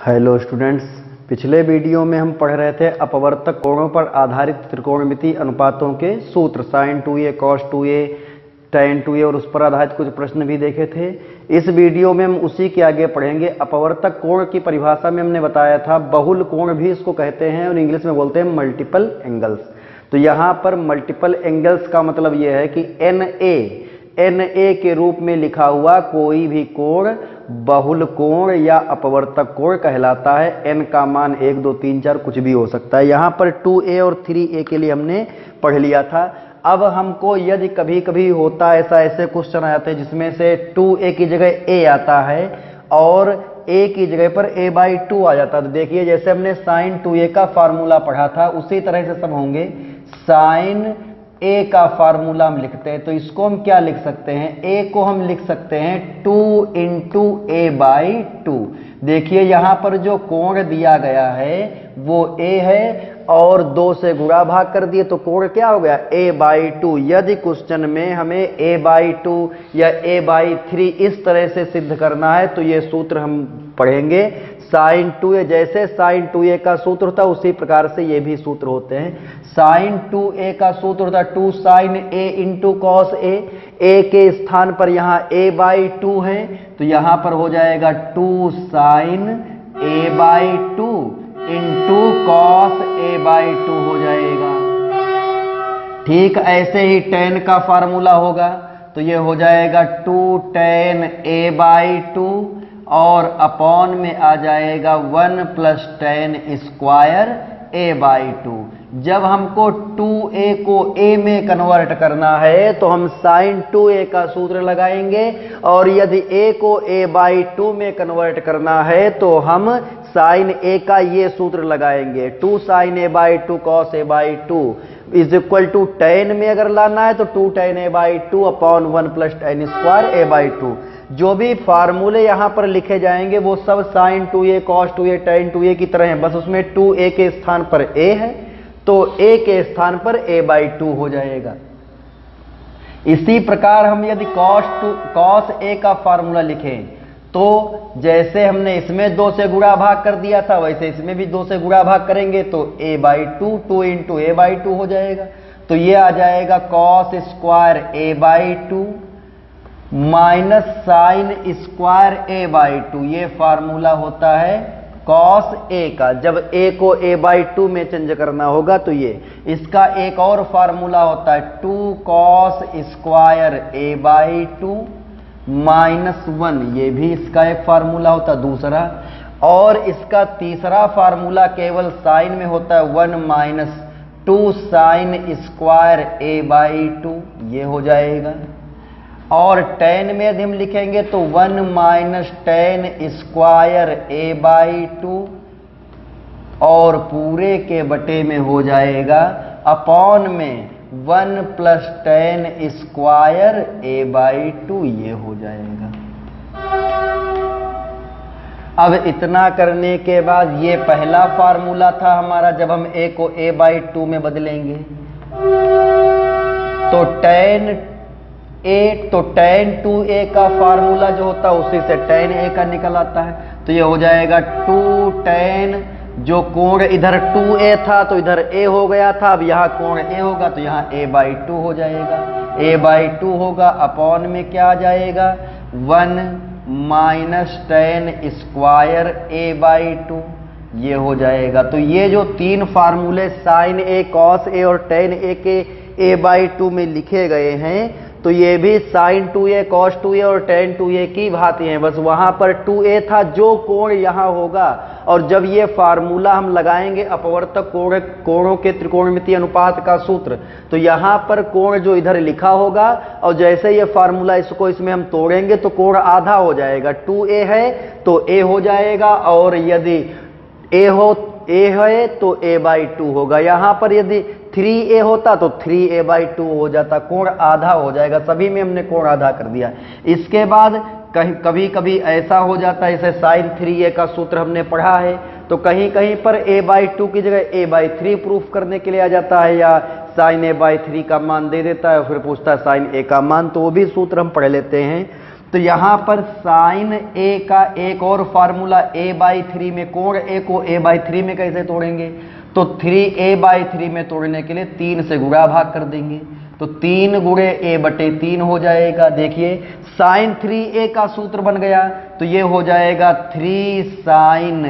Hello students, पिछले video में हम पढ़ रहे थे अपवर्तक कोणों पर आधारित त्रिकोणमितीय अनुपातों के सूत्र sin 2a cos 2a tan 2a और उस पर आधारित कुछ प्रश्न भी देखे थे। इस वीडियो में हम उसी के आगे पढ़ेंगे। अपवर्तक कोण की परिभाषा में हमने बताया था बहुल कोण भी इसको कहते हैं और इंग्लिश में बोलते हैं मल्टीपल एंगल्स। तो यहाँ पर मल्टीपल एंगल्स का मतलब यह है कि NA के रूप में लिखा हुआ कोई भी कोण बहुल कोण या अपवर्तक कोण कहलाता है। n का मान 1 2 3 4 कुछ भी हो सकता है। यहाँ पर 2a और 3a के लिए हमने पढ़ लिया था। अब हमको यदि कभी कभी होता है ऐसे क्वेश्चन आते हैं जिसमें से 2a की जगह a आता है और a की जगह पर a/2 आ जाता है। तो देखिए, जैसे हमने sin 2a का फार्मूला पढ़ा था उसी तरह से सब होंगे। sin a का फार्मूला हम लिखते हैं तो इसको हम क्या लिख सकते हैं? a को हम लिख सकते हैं 2 इंटू a/2। देखिए, यहां पर जो कोण दिया गया है वो a है और 2 से गुणा भाग कर दिए तो कोण क्या हो गया? a/2। यदि क्वेश्चन में हमें a/2 या a/3 इस तरह से सिद्ध करना है तो ये सूत्र हम पढ़ेंगे। sin 2a, जैसे sin 2a का सूत्र था उसी प्रकार से ये भी सूत्र होते हैं। sin 2a का सूत्र था 2 sin a into cos a। a के स्थान पर यहाँ a/2 है तो यहाँ पर हो जाएगा 2 sin a/2 into cos a/2 हो जाएगा। ठीक ऐसे ही tan का फार्मूला होगा तो ये हो जाएगा 2 tan a/2 और अपॉन में आ जाएगा 1 प्लस tan स्क्वायर a/2। जब हमको 2a को a में कन्वर्ट करना है तो हम sin 2a का सूत्र लगाएंगे और यदि a को a/2 में कन्वर्ट करना है तो हम sin a का ये सूत्र लगाएंगे। 2 sin a/2 cos a/2 is equal to tan में अगर लाना है तो 2 tan a/2 upon 1 plus tan square a/2। जो भी फार्मूले यहाँ पर लिखे जाएंगे वो सब sin 2a cos 2a tan 2a की तरह हैं, बस उसमें 2a के स्थान पर a है तो a के स्थान पर a/2 हो जाएगा। इसी प्रकार हम यदि cos a का फार्मूला लिखें तो जैसे हमने इसमें 2 से गुणा भाग कर दिया था वैसे इसमें भी 2 से गुणा भाग करेंगे तो a/2 2 इंटू a/2 हो जाएगा। तो ये आ जाएगा cos square a/2 minus sine square a/2। ये फार्मूला होता है cos a का। जब a को a/2 में चेंज करना होगा तो ये इसका एक और फार्मूला होता है 2 cos स्क्वायर a/2 माइनस 1। ये भी इसका एक फार्मूला होता है दूसरा। और इसका तीसरा फार्मूला केवल साइन में होता है 1 माइनस 2 साइन स्क्वायर a/2। ये हो जाएगा। और tan में यदि हम लिखेंगे तो 1 माइनस tan स्क्वायर a/2 और पूरे के बटे में हो जाएगा अपॉन में 1 प्लस tan स्क्वायर a/2। ये हो जाएगा। अब इतना करने के बाद ये पहला फार्मूला था हमारा। जब हम a को a/2 में बदलेंगे तो tan 2a का फार्मूला जो होता है उसी से tan a का निकल आता है। तो ये हो जाएगा 2 tan, जो कोण इधर 2a था तो इधर a हो गया था, अब यहाँ कोण a होगा तो यहाँ a/2 हो जाएगा। a/2 होगा अपॉन में क्या आ जाएगा 1 माइनस tan स्क्वायर a/2। ये हो जाएगा। तो ये जो तीन फार्मूले sin a cos a और tan a के a/2 में लिखे गए हैं तो ये भी sin 2a cos 2a और tan 2a की भांति हैं। बस वहां पर 2a था जो कोण यहाँ होगा और जब ये फार्मूला हम लगाएंगे अपवर्तक कोणों के त्रिकोणमितीय अनुपात का सूत्र तो यहाँ पर कोण जो इधर लिखा होगा और जैसे ये फार्मूला इसको इसमें हम तोड़ेंगे तो कोण आधा हो जाएगा। 2a है तो a हो जाएगा और यदि a है तो a/2 होगा। यहाँ पर यदि 3a होता तो 3a/2 हो जाता, कोण आधा हो जाएगा। सभी में हमने कोण आधा कर दिया। इसके बाद कभी कभी ऐसा हो जाता है, जैसे sin 3a का सूत्र हमने पढ़ा है तो कहीं कहीं पर a/2 की जगह a/3 प्रूफ करने के लिए आ जाता है या sin a/3 का मान दे देता है और फिर पूछता है sin a का मान, तो वो भी सूत्र हम पढ़ लेते हैं। तो यहां पर साइन ए का एक और फार्मूला a/3 में, कोण ए को a/3 में कैसे तोड़ेंगे, तो 3a/3 में तोड़ने के लिए 3 से गुणा भाग कर देंगे, तो 3 गुणे a/3 हो जाएगा। देखिए साइन 3a का सूत्र बन गया, तो ये हो जाएगा 3 साइन a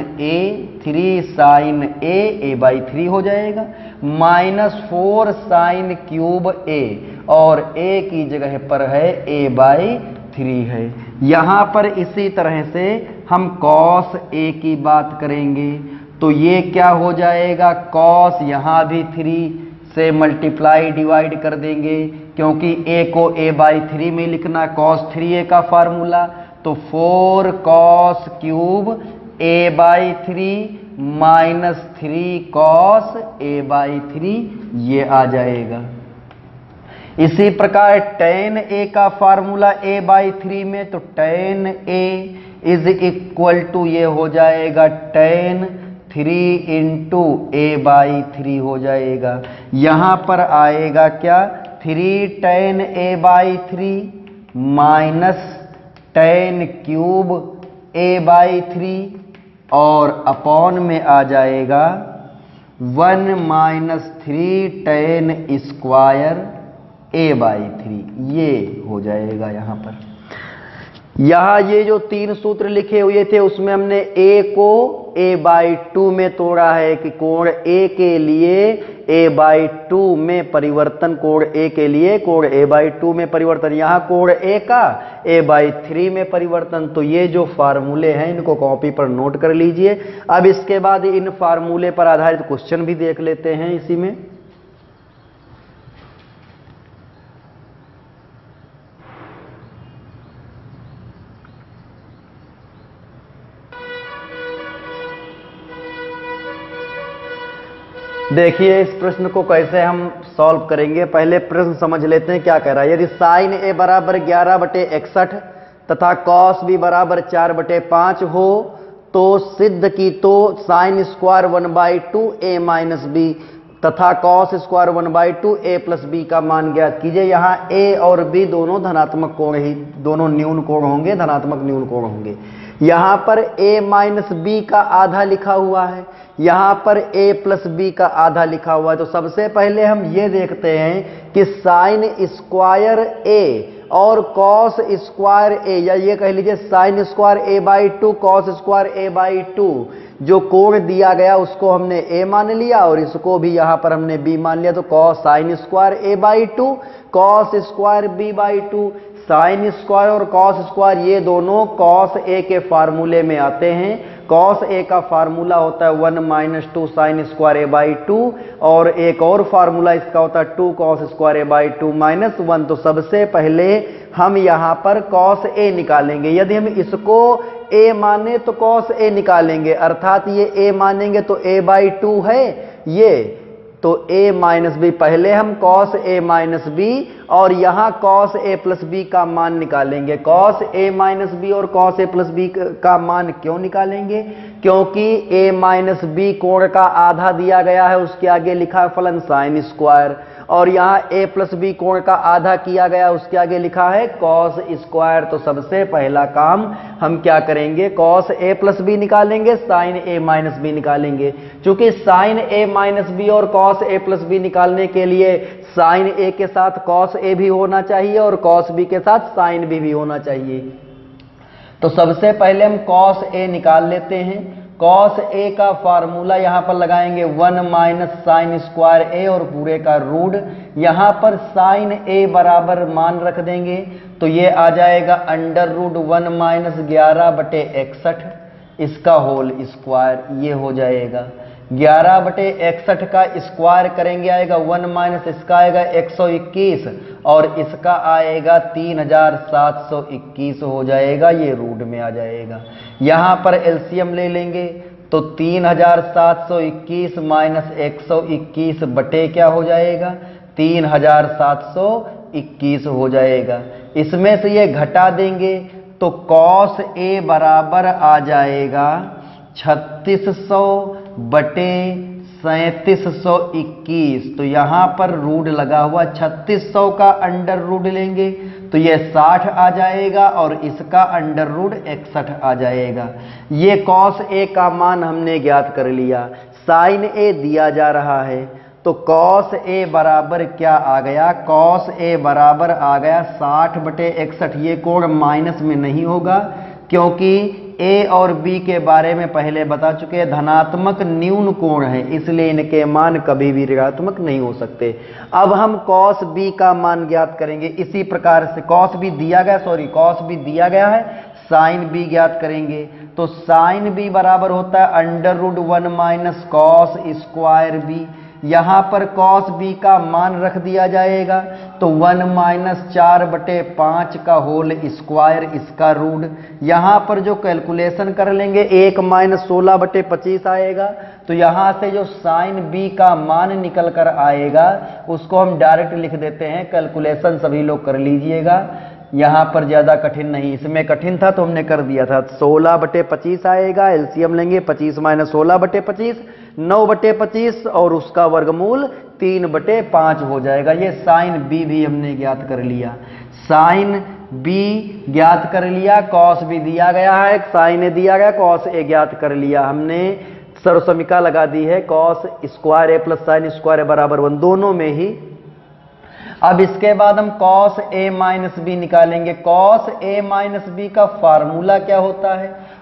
a/3 हो जाएगा, -4 साइन क्यूब a, और a की जगह पर है a/3 है। यहां पर इसी तरह से हम cos a की बात करेंगे, तो ये क्या हो जाएगा, cos यहां भी 3 से मल्टीप्लाई डिवाइड कर देंगे, क्योंकि a को a/3 में लिखना, cos 3a का फार्मूला, तो 4 cos cube a/3 -3 cos a/3 ये आ जाएगा। इसी प्रकार tan a का फार्मूला a/3 में, तो tan a is equal to ये हो जाएगा tan 3 इंटू a/3 हो जाएगा। यहां पर आएगा क्या, 3 tan a/3 minus tan cube a/3, और अपॉन में आ जाएगा 1 - 3 tan स्क्वायर a/3, ये हो जाएगा। यहां ये जो 3 सूत्र लिखे हुए थे उसमें हमने a को a/2 में तोड़ा है कि कोण a के लिए a/2 में परिवर्तन, कोण a के लिए कोण a/2 में परिवर्तन, यहां कोण a का a/3 में परिवर्तन। तो ये जो फार्मूले हैं इनको कॉपी पर नोट कर लीजिए। अब इसके बाद इन फार्मूले पर आधारित क्वेश्चन भी देख लेते हैं इसी में। देखिए इस प्रश्न को कैसे हम सॉल्व करेंगे। पहले प्रश्न समझ लेते हैं क्या कह रहा है। यदि साइन a बराबर 11/61 तथा कॉस b बराबर 4/5 हो तो सिद्ध की तो sine square 1/2 a minus b तथा cos square 1/2 a plus b का मान ज्ञात कीजिए। यहाँ a और b दोनों धनात्मक कोण ही, दोनों न्यून कोण होंगे, धनात्मक न्यून कोण होंगे। यहाँ पर a माइनस b का आधा लिखा हुआ है, यहाँ पर a प्लस b का आधा लिखा हुआ है। तो सबसे पहले हम ये देखते हैं कि साइन स्क्वायर a और कॉस स्क्वायर a, या ये कह लीजिए sine square a/2 cos square a/2, जो कोण दिया गया उसको हमने a मान लिया और इसको भी यहाँ पर हमने b मान लिया। तो cos sine square a/2 cos square b/2, sine square और कॉस स्क्वायर ये दोनों कॉस a के फार्मूले में आते हैं। कॉस a का फार्मूला होता है 1 - 2 साइन स्क्वायर a/2, और एक और फार्मूला इसका होता है 2 कॉस स्क्वायर a/2 - 1। तो सबसे पहले हम यहाँ पर कॉस a निकालेंगे। यदि हम इसको a माने तो कॉस a निकालेंगे, अर्थात ये a मानेंगे तो a/2 है ये, तो a माइनस b, पहले हम cos a माइनस b और यहाँ cos a प्लस b का मान निकालेंगे। cos a माइनस b और cos a प्लस b का मान क्यों निकालेंगे, क्योंकि a माइनस b कोण का आधा दिया गया है, उसके आगे लिखा है फलन साइन स्क्वायर, और यहाँ a प्लस b कोण का आधा किया गया, उसके आगे लिखा है cos स्क्वायर। तो सबसे पहला काम हम क्या करेंगे, cos a प्लस b निकालेंगे, sin a माइनस b निकालेंगे। चूंकि sin a माइनस b और cos a प्लस b निकालने के लिए sin a के साथ cos a भी होना चाहिए और cos b के साथ sin b भी होना चाहिए। तो सबसे पहले हम cos a निकाल लेते हैं। cos a का फार्मूला यहां पर लगाएंगे 1 - साइन स्क्वायर a और पूरे का रूट, यहां पर साइन a बराबर मान रख देंगे, तो ये आ जाएगा √1 - 11/61 इसका होल स्क्वायर, ये हो जाएगा 11/61 का स्क्वायर करेंगे आएगा 1 - इसका आएगा 121 और इसका आएगा 3721 हो जाएगा, ये रूट में आ जाएगा। यहां पर एलसीएम ले लेंगे तो 3721 माइनस 121 बटे क्या हो जाएगा 3721 हो जाएगा। इसमें से ये घटा देंगे तो cos a बराबर आ जाएगा 3600 बटे 3721। तो यहां पर रूट लगा हुआ 3600 का अंडर रूट लेंगे तो ये 60 आ जाएगा और इसका अंडर रूट 61 आ जाएगा। ये कॉस ए का मान हमने ज्ञात कर लिया। साइन ए दिया जा रहा है तो कॉस ए बराबर क्या आ गया, कॉस ए बराबर आ गया 60/61। ये कोण माइनस में नहीं होगा क्योंकि ए और बी के बारे में पहले बता चुके हैं, धनात्मक न्यून कोण है, इसलिए इनके मान कभी भी ऋणात्मक नहीं हो सकते। अब हम कॉस बी का मान ज्ञात करेंगे इसी प्रकार से। कॉस बी दिया गया है, साइन बी ज्ञात करेंगे। तो साइन बी बराबर होता है under root 1 minus cos square B. यहां पर कॉस बी का मान रख दिया जाएगा तो 1 माइनस 4/5 का होल स्क्वायर इसका रूट। यहां पर जो कैलकुलेशन कर लेंगे 1 माइनस 16/25 आएगा। तो यहां से जो साइन बी का मान निकल कर आएगा उसको हम डायरेक्ट लिख देते हैं। कैलकुलेशन सभी लोग कर लीजिएगा, यहां पर ज्यादा कठिन नहीं, इसमें कठिन था तो हमने कर दिया था। 16/25 आएगा, एलसीएम लेंगे 25 माइनस 16/25 9/25 और उसका वर्गमूल 3/5 हो जाएगा। ये साइन बी भी हमने ज्ञात कर लिया। साइन बी ज्ञात कर लिया, कॉस बी दिया गया है, साइन ए दिया गया, कॉस ए ज्ञात कर लिया। हमने सर्वसमीका लगा दी है, कॉस स्क्वायर ए प्लस साइन स्क्वायर बराबर 1 दोनों में ही। अब इसके बाद हम कॉस ए माइनस बी निकालेंगे। कॉस ए माइनस बी का फार्मूला क्या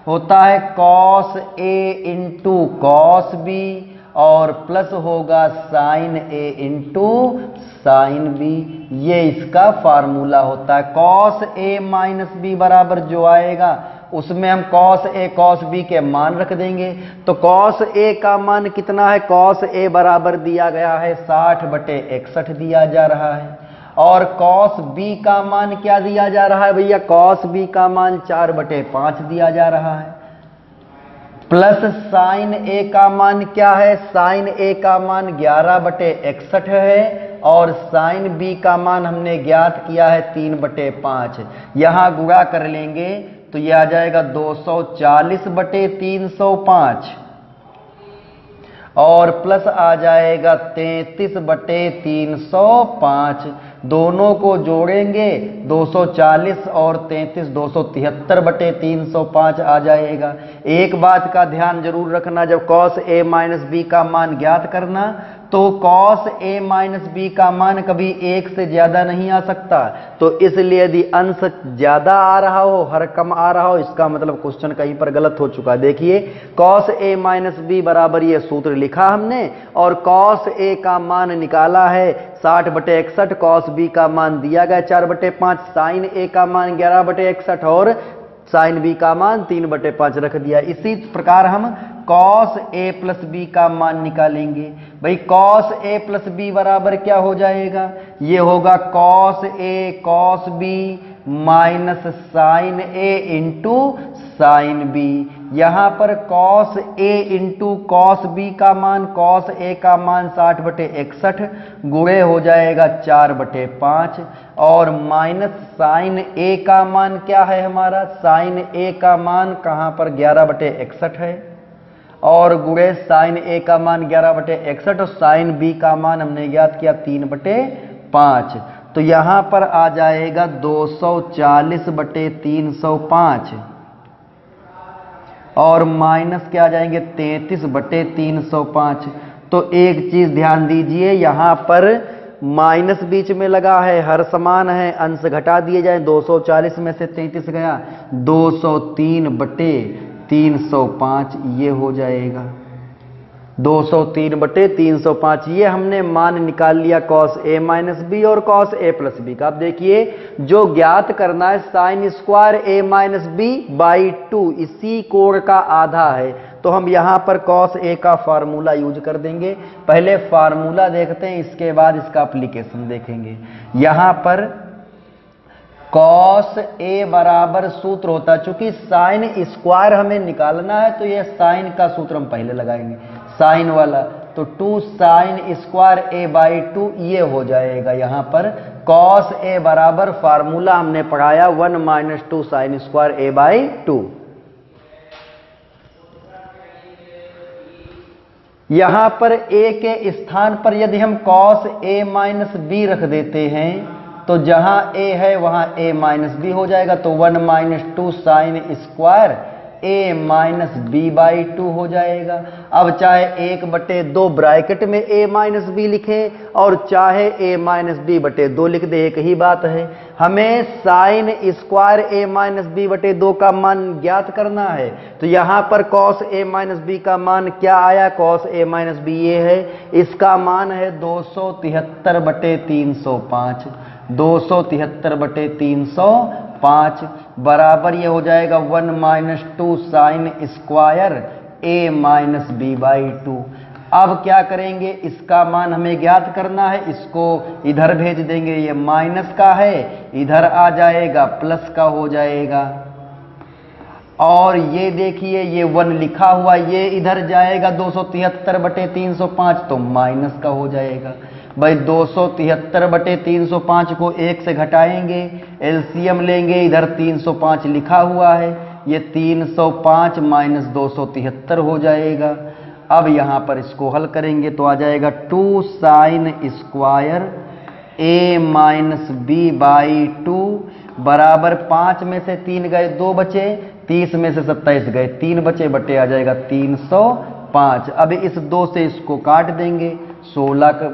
होता है cos A into cos B और प्लस होगा साइन ए इंटू साइन बी। ये इसका फार्मूला होता है। कॉस ए माइनस बी बराबर जो आएगा उसमें हम कॉस ए कॉस बी के मान रख देंगे। तो कॉस ए का मान कितना है, कॉस ए बराबर दिया गया है 60/61 दिया जा रहा है। और कॉस बी का मान क्या दिया जा रहा है भैया, कॉस बी का मान 4/5 दिया जा रहा है। प्लस साइन ए का मान क्या है, साइन ए का मान 11/61 है और साइन बी का मान हमने ज्ञात किया है 3/5। यहां गुणा कर लेंगे तो यह आ जाएगा 240/305 और प्लस आ जाएगा 33/305। दोनों को जोड़ेंगे 240 और 33 273/305 आ जाएगा। एक बात का ध्यान जरूर रखना, जब कॉस ए माइनस बी का मान ज्ञात करना तो कॉस ए माइनस बी का मान कभी 1 से ज्यादा नहीं आ सकता। तो इसलिए यदि अंश ज्यादा आ रहा हो, हर कम आ रहा हो, इसका मतलब क्वेश्चन कहीं पर गलत हो चुका है। देखिए कॉस ए माइनस बी बराबर ये सूत्र लिखा हमने और कॉस ए का मान निकाला है 60/61, कॉस बी का मान दिया गया 4/5, साइन ए का मान 11/61 और साइन बी का मान 3/5 रख दिया। इसी प्रकार हम कॉस ए प्लस बी का मान निकालेंगे। भाई कॉस ए प्लस बी बराबर क्या हो जाएगा, ये होगा cos A cos B minus sign A into sine B. यहां पर cos A into cos B का मान, कॉस ए का मान 60/61 गुणे हो जाएगा 4/5 और माइनस साइन ए का मान क्या है हमारा, साइन ए का मान कहां पर 11/61 है और गुणे साइन ए का मान 11/61 और साइन बी का मान हमने ज्ञात किया 3/5। तो यहां पर आ जाएगा 240/305 और माइनस क्या आ जाएंगे 33/305। तो एक चीज ध्यान दीजिए, यहां पर माइनस बीच में लगा है, हर समान है, अंश घटा दिए जाए, 240 में से 33 गया 203/305 ये हो जाएगा 203/305। ये हमने मान निकाल लिया कॉस ए माइनस बी और कॉस ए प्लस बी का। अब देखिए जो ज्ञात करना है sine square A minus B by 2, इसी कोण का आधा है। तो हम यहां पर कॉस ए का फार्मूला यूज कर देंगे। पहले फार्मूला देखते हैं, इसके बाद इसका एप्लीकेशन देखेंगे। यहां पर कॉस ए बराबर सूत्र होता है, चूंकि साइन स्क्वायर हमें निकालना है तो यह साइन का सूत्र हम पहले लगाएंगे, साइन वाला। तो 2 साइन स्क्वायर ए बाई 2 ये हो जाएगा। यहां पर कॉस ए बराबर फार्मूला हमने पढ़ाया 1 minus 2 sine square A by 2। यहां पर ए के स्थान पर यदि हम कॉस ए माइनस बी रख देते हैं तो जहां a है वहां a माइनस बी हो जाएगा, तो 1 minus 2 sine square a minus B by 2 हो जाएगा। अब चाहे 1/2 ब्रैकेट में a माइनस बी लिखे और चाहे a माइनस बी बटे 2 लिख दे, एक ही बात है। हमें sine square a minus B बटे 2 का मान ज्ञात करना है। तो यहां पर cos a माइनस बी का मान क्या आया, cos a माइनस बी ये है, इसका मान है 273 बटे 305, 273 बटे 305 बराबर ये हो जाएगा 1 minus 2 sine square a minus B by 2। अब क्या करेंगे, इसका मान हमें ज्ञात करना है, इसको इधर भेज देंगे, ये माइनस का है इधर आ जाएगा प्लस का हो जाएगा। और ये देखिए ये 1 लिखा हुआ ये इधर जाएगा 273 बटे 305 तो माइनस का हो जाएगा। भाई 273 बटे 305 को 1 से घटाएंगे, एलसीएम लेंगे, इधर 305 लिखा हुआ है, ये 305 माइनस 273 हो जाएगा। अब यहाँ पर इसको हल करेंगे तो आ जाएगा 2 sine square a minus B by 2 बराबर 5 में से 3 गए 2 बचे, 30 में से 27 गए 3 बचे, बटे आ जाएगा 305। अब इस 2 से इसको काट देंगे, 16 का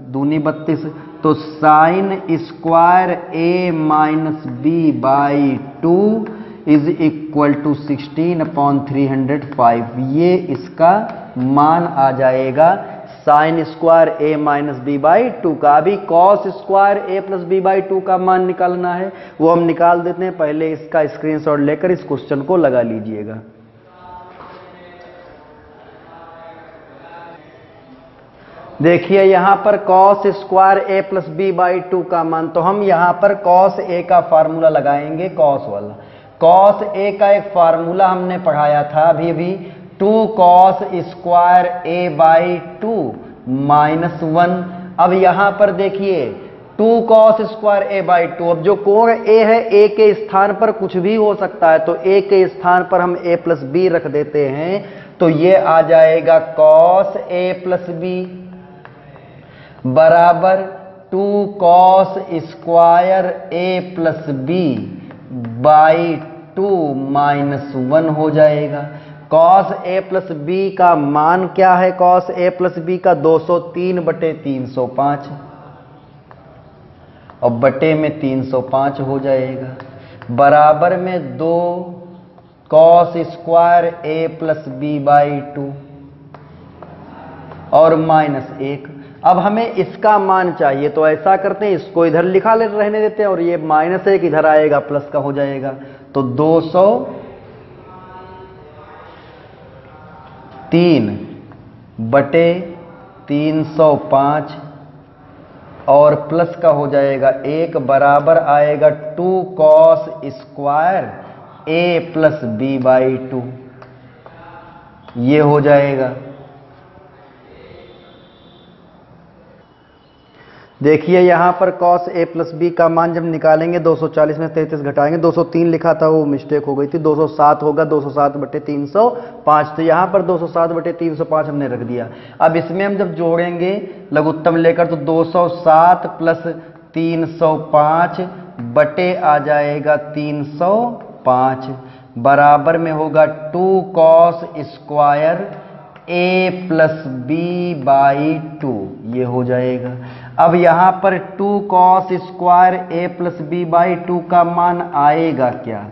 दूनी 32, तो sine square a minus B by 2 is equal to 16/305। ये इसका मान आ जाएगा sine square a minus B by 2 का। अभी cos square a plus B by 2 का मान निकालना है, वो हम निकाल देते हैं। पहले इसका स्क्रीनशॉट लेकर इस क्वेश्चन को लगा लीजिएगा। देखिए यहां पर cos square a plus B by 2 का मान, तो हम यहां पर cos a का फार्मूला लगाएंगे, cos वाला। cos a का एक फार्मूला हमने पढ़ाया था अभी 2 cos square a by 2 minus 1। अब यहां पर देखिए 2 cos स्क्वायर a बाई 2, अब जो कोण a है a के स्थान पर कुछ भी हो सकता है, तो a के स्थान पर हम a प्लस बी रख देते हैं, तो ये आ जाएगा cos a प्लस बी बराबर 2 cos square a plus B by 2 minus 1 हो जाएगा। cos a प्लस बी का मान क्या है, cos a प्लस बी का 203 बटे 305 और बटे में 305 हो जाएगा, बराबर में 2 cos square a plus B by 2 और माइनस 1। अब हमें इसका मान चाहिए, तो ऐसा करते हैं इसको इधर लिखा रहने देते हैं और ये माइनस 1 इधर आएगा प्लस का हो जाएगा, तो 203 बटे 305 और प्लस का हो जाएगा 1 बराबर आएगा 2 cos square a plus B by 2, ये हो जाएगा। देखिए यहाँ पर cos a प्लस बी का मान जब निकालेंगे 240 में 33 घटाएंगे, 203 लिखा था वो मिस्टेक हो गई थी, 207 होगा, 207 बटे 305, तो यहाँ पर 207 बटे 305 हमने रख दिया। अब इसमें हम जब जोड़ेंगे लघुत्तम लेकर, तो 207 प्लस 305 बटे आ जाएगा 305 बराबर में होगा 2 cos square a plus B by 2, ये हो जाएगा। अब यहाँ पर 2 cos square a plus B by 2 का मान आएगा क्या,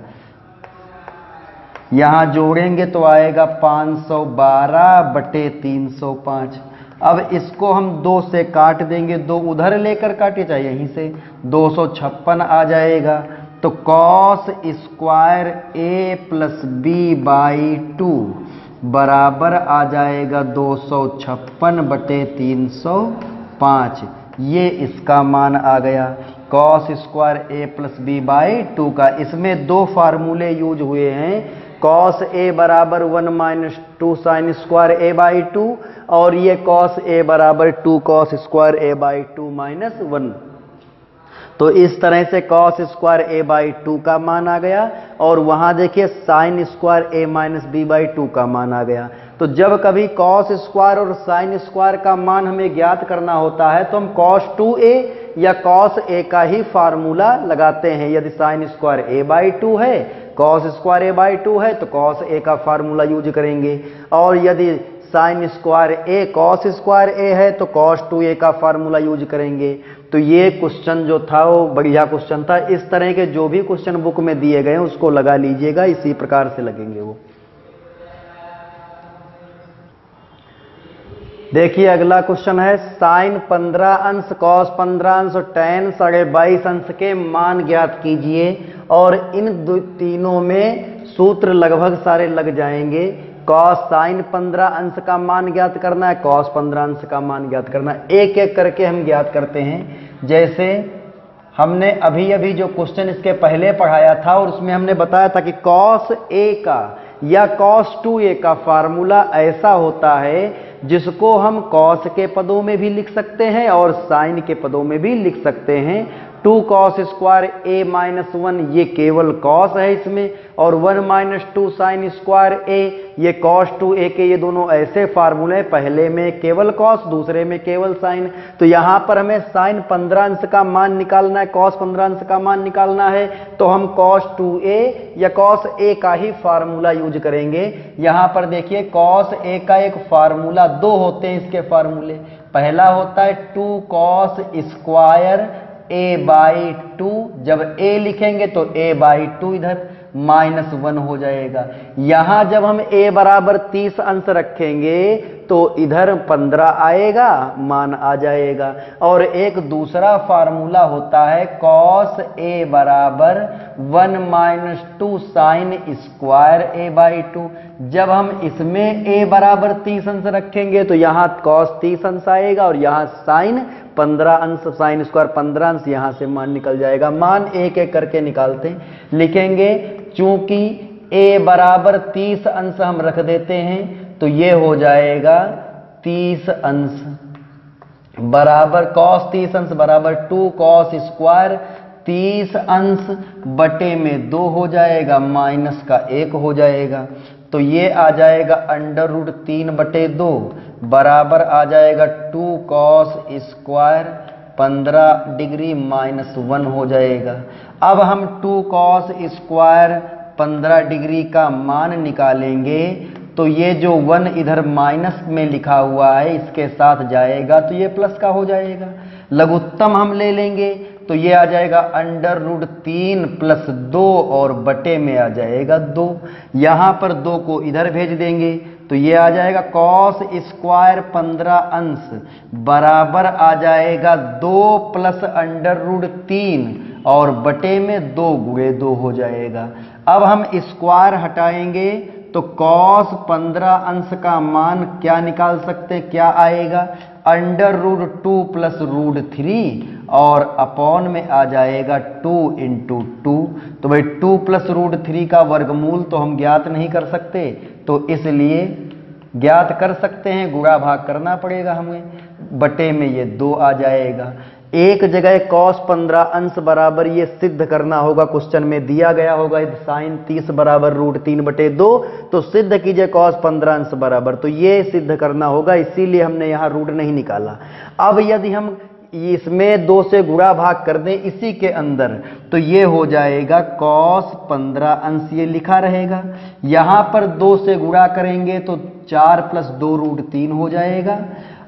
यहाँ जोड़ेंगे तो आएगा 512 बटे 305। अब इसको हम 2 से काट देंगे, 2 उधर लेकर काटे चाहे यहीं से, 256 आ जाएगा, तो cos square a plus B by 2 बराबर आ जाएगा 256 बटे 305, ये इसका मान आ गया cos square a plus B by 2 का। इसमें 2 फार्मूले यूज हुए हैं, cos a बराबर 1 minus 2 sine square a by 2 और ये cos a बराबर 2 cos square a by 2 minus 1। तो इस तरह से cos स्क्वायर a बाई 2 का मान आ गया और वहां देखिए sine square a minus B by 2 का मान आ गया। तो जब कभी cos स्क्वायर और साइन स्क्वायर का मान हमें ज्ञात करना होता है तो हम cos 2a या कॉस ए का ही फार्मूला लगाते हैं। यदि साइन स्क्वायर ए बाई 2 है, कॉस स्क्वायर ए बाई 2 है तो कॉस ए का फार्मूला यूज करेंगे, और यदि साइन स्क्वायर ए कॉस स्क्वायर ए है तो कॉस 2a का फार्मूला यूज करेंगे। तो ये क्वेश्चन जो था वो बढ़िया क्वेश्चन था। इस तरह के जो भी क्वेश्चन बुक में दिए गए हैं उसको लगा लीजिएगा, इसी प्रकार से लगेंगे वो। देखिए अगला क्वेश्चन है, साइन 15 अंश कॉस 15 अंश और टैन 22.5 अंश के मान ज्ञात कीजिए। और इन तीनों में सूत्र लगभग सारे लग जाएंगे। कॉस साइन 15 अंश का मान ज्ञात करना है, कॉस 15 अंश का मान ज्ञात करना है। एक एक करके हम ज्ञात करते हैं। जैसे हमने अभी अभी जो क्वेश्चन इसके पहले पढ़ाया था और उसमें हमने बताया था कि कॉस ए का या कॉस 2a का फार्मूला ऐसा होता है जिसको हम कॉस के पदों में भी लिख सकते हैं और साइन के पदों में भी लिख सकते हैं। 2 कॉस स्क्वायर ए माइनस 1 ये केवल कॉस है इसमें, और 1 माइनस 2 साइन स्क्वायर ए ये कॉस 2a के ये दोनों ऐसे फार्मूले, पहले में केवल कॉस दूसरे में केवल साइन। तो यहाँ पर हमें साइन 15 अंश का मान निकालना है, कॉस 15 अंश का मान निकालना है, तो हम कॉस 2a या कॉस a का ही फार्मूला यूज करेंगे। यहाँ पर देखिए कॉस a का एक फार्मूला, दो होते हैं इसके फार्मूले। पहला होता है 2 कॉस स्क्वायर a बाई 2, जब a लिखेंगे तो a बाई 2 इधर माइनस 1 हो जाएगा। यहां जब हम a बराबर 30 अंश रखेंगे तो इधर 15 आएगा, मान आ जाएगा। और एक दूसरा फार्मूला होता है कॉस a बराबर 1 minus 2 sine square a by 2। जब हम इसमें a बराबर 30 अंश रखेंगे तो यहाँ कॉस 30 अंश आएगा और यहाँ साइन 15 अंश, साइन स्क्वायर 15 अंश, यहाँ से मान निकल जाएगा। मान एक एक करके निकालते हैं, लिखेंगे चूंकि a बराबर 30 अंश हम रख देते हैं तो ये हो जाएगा 30 अंश बराबर कॉस 30 अंश बराबर 2 कॉस स्क्वायर 30 अंश बटे में 2 हो जाएगा, माइनस का 1 हो जाएगा। तो ये आ जाएगा अंडर रूट 3 बटे 2 बराबर आ जाएगा 2 कॉस स्क्वायर 15 डिग्री माइनस 1 हो जाएगा। अब हम 2 कॉस स्क्वायर 15 डिग्री का मान निकालेंगे तो ये जो 1 इधर माइनस में लिखा हुआ है इसके साथ जाएगा तो ये प्लस का हो जाएगा। लघुत्तम हम ले लेंगे तो ये आ जाएगा अंडर रूट 3 प्लस 2 और बटे में आ जाएगा 2। यहाँ पर 2 को इधर भेज देंगे तो ये आ जाएगा कॉस स्क्वायर 15 अंश बराबर आ जाएगा 2 प्लस अंडर रूट 3 और बटे में 2 गुणे 2 हो जाएगा। अब हम स्क्वायर हटाएंगे तो कॉस 15 अंश का मान क्या निकाल सकते हैं, क्या आएगा, अंडर रूट 2 प्लस रूट 3 और अपॉन में आ जाएगा 2 इंटू 2। तो भाई 2 प्लस रूट 3 का वर्गमूल तो हम ज्ञात नहीं कर सकते, तो इसलिए ज्ञात कर सकते हैं, गुणा भाग करना पड़ेगा हमें, बटे में ये 2 आ जाएगा। एक जगह कॉस 15 अंश बराबर ये सिद्ध करना होगा, क्वेश्चन में दिया गया होगा साइन 30 बराबर रूट 3 बटे 2, तो सिद्ध कीजिए कॉस 15 अंश बराबर, तो ये सिद्ध करना होगा, इसीलिए हमने यहाँ रूट नहीं निकाला। अब यदि हम इसमें 2 से गुणा भाग कर दें इसी के अंदर तो ये हो जाएगा कॉस 15 अंश, ये लिखा रहेगा। यहाँ पर 2 से गुणा करेंगे तो 4 प्लस 2 रूट 3 हो जाएगा,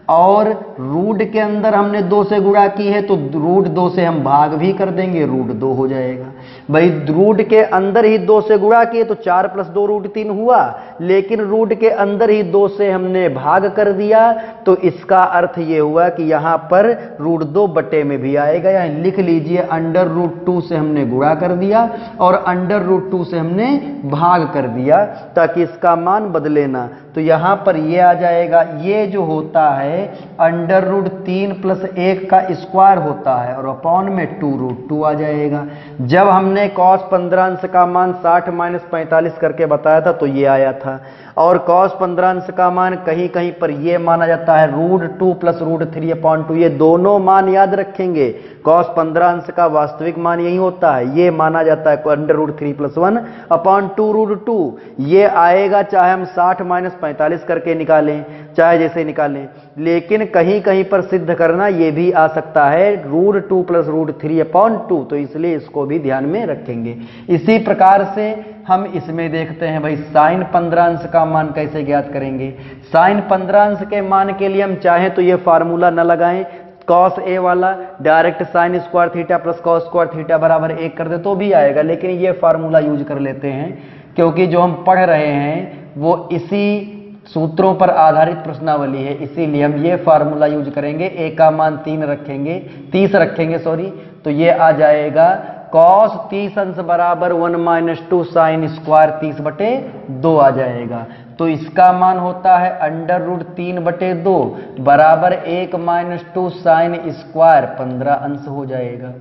और रूट के अंदर हमने 2 से गुणा की है तो रूट 2 से हम भाग भी कर देंगे, रूट 2 हो जाएगा। भाई रूट के अंदर ही 2 से गुणा किए तो 4 प्लस 2 रूट 3 हुआ, लेकिन रूट के अंदर ही 2 से हमने भाग कर दिया तो इसका अर्थ ये हुआ कि यहाँ पर रूट 2 बटे में भी आएगा। यहाँ लिख लीजिए अंडर रूट 2 से हमने गुणा कर दिया और अंडर रूट 2 से हमने भाग कर दिया ताकि इसका मान बदले ना। तो यहाँ पर ये आ जाएगा, ये जो होता है अंडर रूट 3 प्लस 1 का स्क्वायर होता है और अपॉन में 2 रूट 2 आ जाएगा। जब हमने कॉस 15 अंश का मान 60 माइनस 45 करके बताया था तो ये आया था, और कॉस 15 अंश का मान कहीं कहीं पर ये माना जाता है रूट 2 प्लस रूट 3 अपॉन 2। ये दोनों मान याद रखेंगे, कॉस 15 अंश का वास्तविक मान यही होता है, ये माना जाता है under root 3 plus 1 upon 2 root 2। ये आएगा चाहे हम 60 माइनस 45 करके निकालें, चाहे जैसे निकालें, लेकिन कहीं कहीं पर सिद्ध करना ये भी आ सकता है √2 + √3/2, तो इसलिए इसको भी ध्यान में रखेंगे। इसी प्रकार से हम इसमें देखते हैं भाई sin 15 का मान कैसे ज्ञात करेंगे। sin 15 के मान के लिए हम चाहें तो ये फार्मूला न लगाएं, cos a वाला direct sin square theta plus cos square theta बराबर 1 कर दे तो भी आएगा, लेकिन ये फार्मूला यूज कर लेते हैं क्योंकि जो हम पढ़ रहे हैं वो इसी सूत्रों पर आधारित प्रश्नावली है, इसीलिए हम ये फार्मूला यूज करेंगे। a का मान 30 रखेंगे सॉरी, तो ये आ जाएगा cos 30 अंश बराबर 1 - 2 sin स्क्वायर 30/2 आ जाएगा। तो इसका मान होता है √3/2 बराबर 1 - 2 sin स्क्वायर 15 अंश हो जाएगा।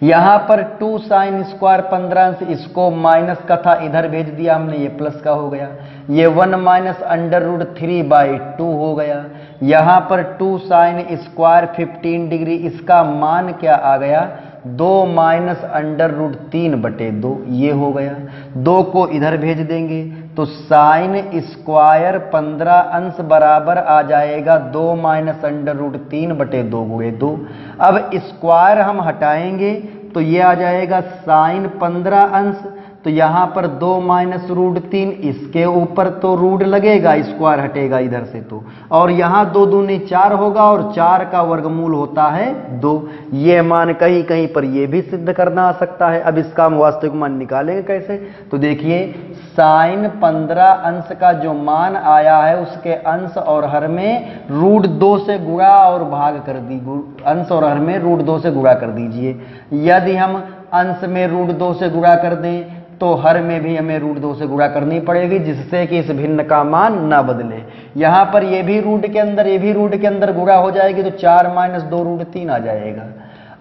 यहां पर 2 sin स्क्वायर 15 अंश, इसको माइनस का था इधर भेज दिया हमने, ये प्लस का हो गया। ये 1 - √3/2 हो गया। यहां पर 2 sin स्क्वायर 15 डिग्री, इसका मान क्या आ गया 2 - √3/2, ये हो गया। 2 को इधर भेज देंगे तो साइन स्क्वायर 15 अंश बराबर आ जाएगा 2 - √3/2 गुणे 2। अब स्क्वायर हम हटाएंगे तो ये आ जाएगा साइन 15 अंश, तो यहां पर 2 - √3, इसके ऊपर तो रूट लगेगा, स्क्वायर हटेगा इधर से तो, और यहां 2 दूनी 4 होगा और 4 का वर्गमूल होता है 2। ये मान कहीं कहीं पर ये भी सिद्ध करना आ सकता है। अब इसका हम वास्तविक मान निकालेंगे कैसे, तो देखिए साइन 15 अंश का जो मान आया है उसके अंश और हर में √2 से गुणा और भाग कर दी, अंश और हर में √2 से गुणा कर दीजिए। यदि हम अंश में √2 से गुणा कर दें तो हर में भी हमें √2 से गुणा करनी पड़ेगी, जिससे कि इस भिन्न का मान ना बदले। यहां पर ये भी रूट के अंदर, ये भी रूट के अंदर गुणा हो जाएगी तो 4 - 2 √3 आ जाएगा,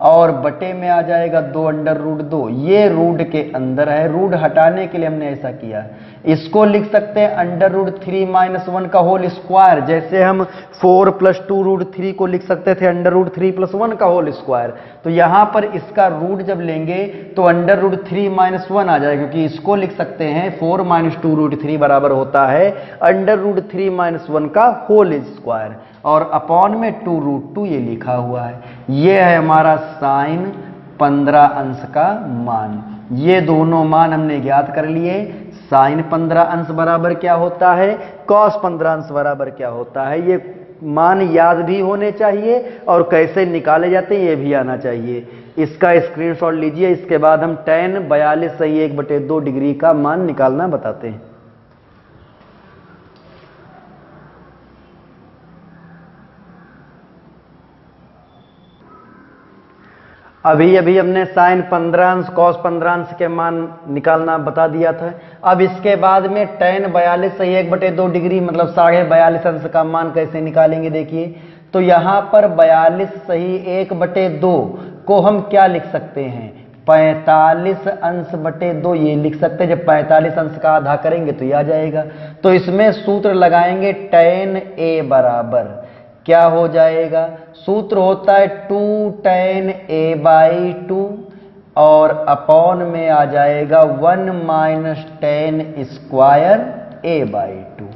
और बटे में आ जाएगा 2 √2। ये रूट के अंदर है, रूट हटाने के लिए हमने ऐसा किया। इसको लिख सकते हैं √3 - 1 का होल स्क्वायर, जैसे हम 4 + 2 √3 को लिख सकते थे √3 + 1 का होल स्क्वायर। तो यहां पर इसका रूट जब लेंगे तो √3 - 1 आ जाएगा, क्योंकि इसको लिख सकते हैं 4 - 2 √3 बराबर होता है √3 - 1 का होल स्क्वायर, और अपॉन में 2 √2 ये लिखा हुआ है। ये है हमारा साइन 15 अंश का मान। ये दोनों मान हमने ज्ञात कर लिए। साइन 15 अंश बराबर क्या होता है, कॉस 15 अंश बराबर क्या होता है, ये मान याद भी होने चाहिए और कैसे निकाले जाते हैं ये भी आना चाहिए। इसका स्क्रीनशॉट लीजिए, इसके बाद हम tan 42 सही 1/2 डिग्री का मान निकालना बताते हैं। अभी अभी हमने साइन 15 अंश कॉस 15 अंश के मान निकालना बता दिया था। अब इसके बाद में tan 42 सही 1/2 डिग्री मतलब 42.5 अंश का मान कैसे निकालेंगे देखिए। तो यहां पर 42 सही 1/2 को हम क्या लिख सकते हैं, 45 अंश/2 ये लिख सकते हैं। जब 45 अंश का आधा करेंगे तो ये आ जाएगा। तो इसमें सूत्र लगाएंगे tan a बराबर क्या हो जाएगा, सूत्र होता है 2 tan a/2 और अपॉन में आ जाएगा 1 - tan स्क्वायर a/2,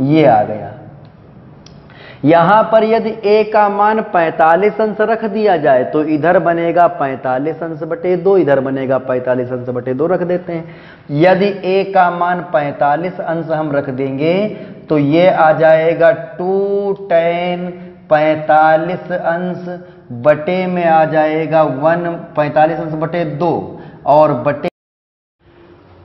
ये आ गया। यहां पर यदि a का मान 45 अंश रख दिया जाए तो इधर बनेगा 45 अंश/2, इधर बनेगा 45 अंश/2 रख देते हैं। यदि a का मान 45 अंश हम रख देंगे तो ये आ जाएगा 2 tan 45 अंश बटे में आ जाएगा 45 अंश/2 और बटे,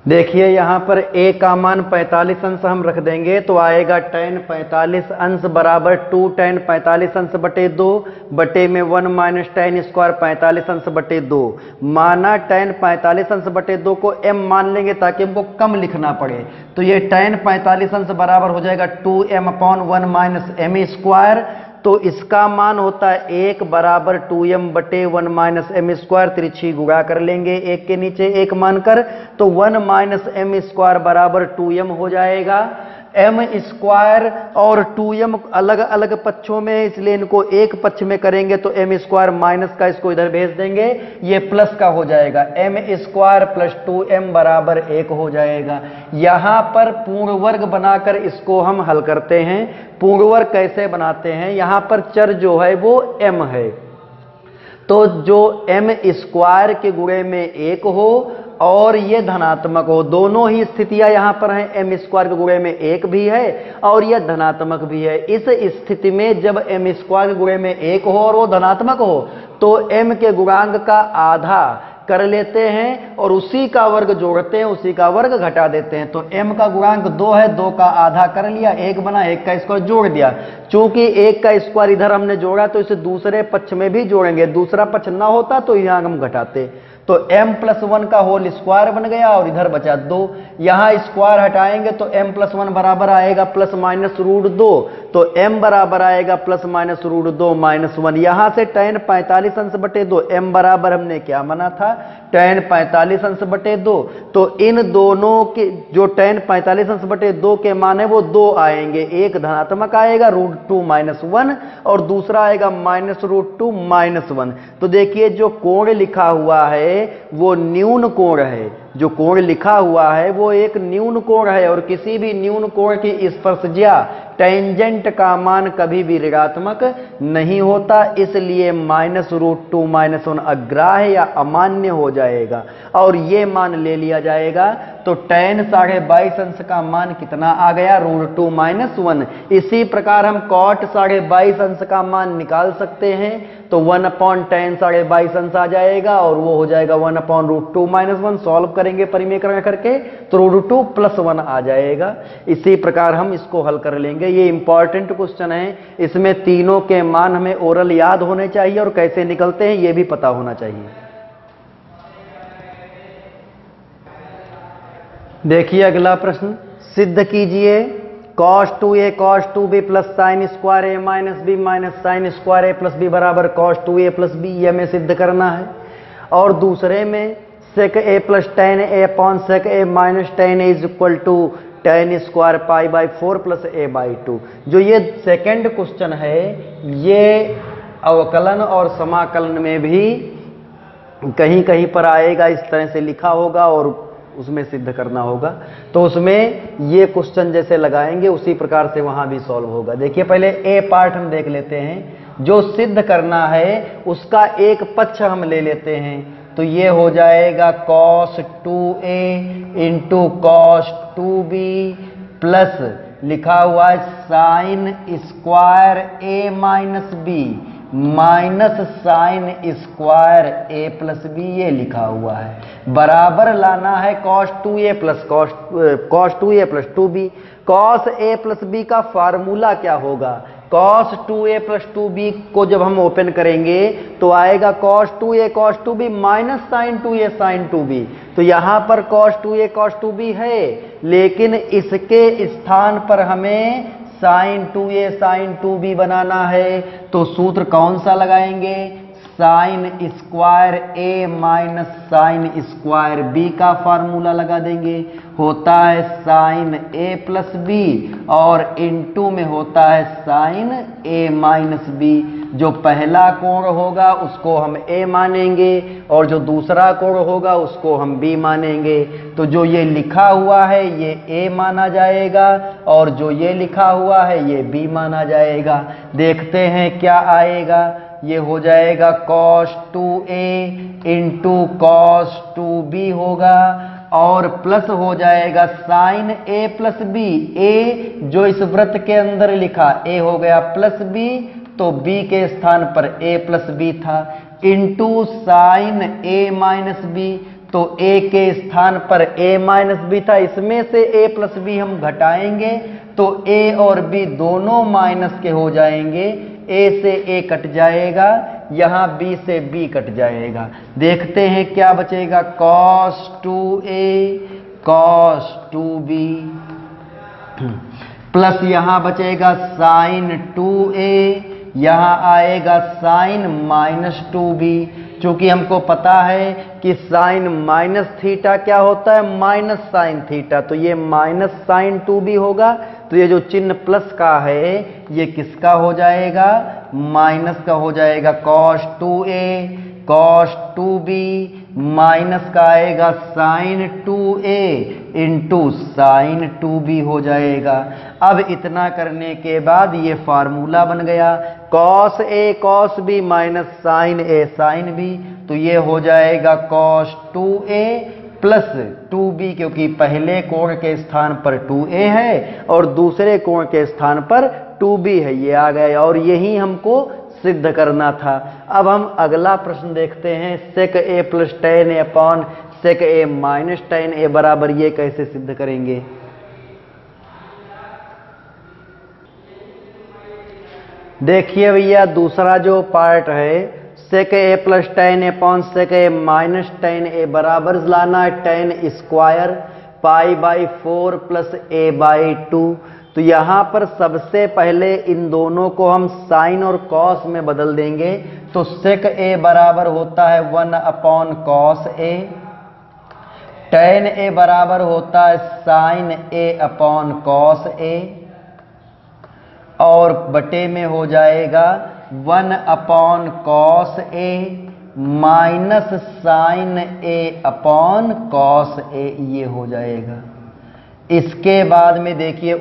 देखिए यहां पर a का मान 45 अंश हम रख देंगे तो आएगा tan 45 अंश बराबर 2 tan 45 अंश/2 बटे में 1 - tan स्क्वायर 45 अंश/2। माना tan 45 अंश/2 को m मान लेंगे ताकि हमको कम लिखना पड़े, तो ये tan 45 अंश बराबर हो जाएगा 2m/1 - m स्क्वायर। तो इसका मान होता है 1 बराबर 2m/1 - m स्क्वायर, तिरछी गुणा कर लेंगे एक के नीचे एक मानकर, तो 1 - m स्क्वायर बराबर 2m हो जाएगा। एम स्क्वायर और 2m अलग अलग पक्षों में, इसलिए इनको एक पक्ष में करेंगे तो एम स्क्वायर माइनस का इसको इधर भेज देंगे, ये प्लस का हो जाएगा, एम स्क्वायर प्लस 2m बराबर 1 हो जाएगा। यहां पर पूर्ण वर्ग बनाकर इसको हम हल करते हैं। पूर्ण वर्ग कैसे बनाते हैं, यहां पर चर जो है वो m है, तो जो m स्क्वायर के गुणे में 1 हो और ये धनात्मक हो, दोनों ही स्थितियां यहां पर हैं, एम स्क्वायर के गुणे में 1 भी है और यह धनात्मक भी है। इस स्थिति में जब एम स्क्वायर के गुणे में 1 हो और वो धनात्मक हो तो m के गुणांक का आधा कर लेते हैं और उसी का वर्ग जोड़ते हैं, उसी का वर्ग घटा देते हैं। तो m का गुणांक 2 है, 2 का आधा कर लिया, 1 बना, 1 का स्क्वायर जोड़ दिया। चूंकि 1 का स्क्वायर इधर हमने जोड़ा तो इसे दूसरे पक्ष में भी जोड़ेंगे, दूसरा पक्ष ना होता तो यहां हम घटाते, तो m+1 का होल स्क्वायर बन गया और इधर बचा 2। यहां स्क्वायर हटाएंगे तो m+1 बराबर आएगा +-√2, तो m बराबर आएगा +-√2 -1। यहां से tan 45 अंश बटे 2, m बराबर हमने क्या माना था, tan 45 अंश बटे 2, तो इन दोनों के जो tan 45 अंश बटे 2 के मान है वो 2 आएंगे, एक धनात्मक आएगा √2 -1 और दूसरा आएगा -√2 -1। तो देखिए जो कोण लिखा हुआ है वो न्यून कोण है, जो कोण लिखा हुआ है वो एक न्यून कोण है और किसी भी न्यून कोण की स्पर्शज्या टेंजेंट का मान कभी भी ऋणात्मक नहीं होता, इसलिए -√2 -1 अग्राह्य या अमान्य हो जाएगा और ये मान ले लिया जाएगा। तो tan 22.5 अंश का मान कितना आ गया, √2 -1। इसी प्रकार हम cot 22.5 अंश का मान निकाल सकते हैं, तो 1/tan 22.5 अंश आ जाएगा और वो हो जाएगा 1/√2 -1। सॉल्व करेंगे परिमेयकरण करके तो √2 +1 आ जाएगा। इसी प्रकार हम इसको हल कर लेंगे। ये इंपॉर्टेंट क्वेश्चन है, इसमें तीनों के मान हमें ओरल याद होने चाहिए और कैसे निकलते हैं ये भी पता होना चाहिए। देखिए अगला प्रश्न, सिद्ध कीजिए cos 2a cos 2b plus sine square a minus B minus sine square a plus B बराबर cos 2a प्लस b, ये हमें सिद्ध करना है। और दूसरे में sec a plus tan a upon sec a minus tan a is equal to tan square π/4 plus a/2। जो ये सेकंड क्वेश्चन है ये अवकलन और समाकलन में भी कहीं कहीं पर आएगा, इस तरह से लिखा होगा और उसमें सिद्ध करना होगा। तो उसमें ये क्वेश्चन जैसे लगाएंगे उसी प्रकार से वहां भी सॉल्व होगा। देखिए पहले ए पार्ट हम देख लेते हैं, जो सिद्ध करना है उसका एक पक्ष हम ले लेते हैं, तो ये हो जाएगा cos 2a into cos 2b plus लिखा हुआ है sine square a minus B minus sine square a plus B, ये लिखा हुआ है। बराबर लाना है cos 2a plus cos 2a plus 2b। cos a plus b का फार्मूला क्या होगा, cos 2a प्लस 2b को जब हम ओपन करेंगे तो आएगा cos 2a cos 2b minus sine 2a sine 2b। तो यहां पर cos 2a cos 2b है, लेकिन इसके स्थान पर हमें साइन 2a साइन 2b बनाना है, तो सूत्र कौन सा लगाएंगे, sign square a minus sine square b का फार्मूला लगा देंगे। होता है साइन a प्लस b और इनटू में होता है साइन a माइनस b। जो पहला कोण होगा उसको हम a मानेंगे और जो दूसरा कोण होगा उसको हम b मानेंगे। तो जो ये लिखा हुआ है ये a माना जाएगा और जो ये लिखा हुआ है ये b माना जाएगा। देखते हैं क्या आएगा, ये हो जाएगा cos 2a into cos 2b होगा और प्लस हो जाएगा sine a plus b। a जो इस वृत्त के अंदर लिखा a हो गया प्लस b, तो b के स्थान पर a प्लस b था, into sine a minus b, तो a के स्थान पर a माइनस b था। इसमें से a प्लस b हम घटाएंगे तो a और b दोनों माइनस के हो जाएंगे, a से a कट जाएगा, यहां b से b कट जाएगा। देखते हैं क्या बचेगा, cos 2a cos 2b plus यहां बचेगा साइन 2a, यहां आएगा साइन माइनस 2b। चूंकि हमको पता है कि साइन माइनस थीटा क्या होता है, माइनस साइन थीटा, तो ये माइनस साइन 2b होगा तो ये जो चिन्ह प्लस का है ये किसका हो जाएगा, माइनस का हो जाएगा। cos 2a cos 2b minus का आएगा sin 2a into sin 2b हो जाएगा। अब इतना करने के बाद ये फार्मूला बन गया cos a cos b minus sin a sin b, तो ये हो जाएगा cos 2a प्लस 2b, क्योंकि पहले कोण के स्थान पर 2a है और दूसरे कोण के स्थान पर 2b है, ये आ गया और यही हमको सिद्ध करना था। अब हम अगला प्रश्न देखते हैं, sec a plus tan a upon sec a minus tan a बराबर ये कैसे सिद्ध करेंगे। देखिए भैया दूसरा जो पार्ट है sec a plus tan a upon sec a minus tan a बराबर लाना है tan square pi by 4 plus a by 2। तो यहां पर सबसे पहले इन दोनों को हम साइन और कॉस में बदल देंगे, तो sec a बराबर होता है 1 upon cos a, tan a बराबर होता है sine a upon cos a, और बटे में हो जाएगा 1 upon cos a minus sine a upon cos a, ये हो जाएगा। इसके बाद में देखिए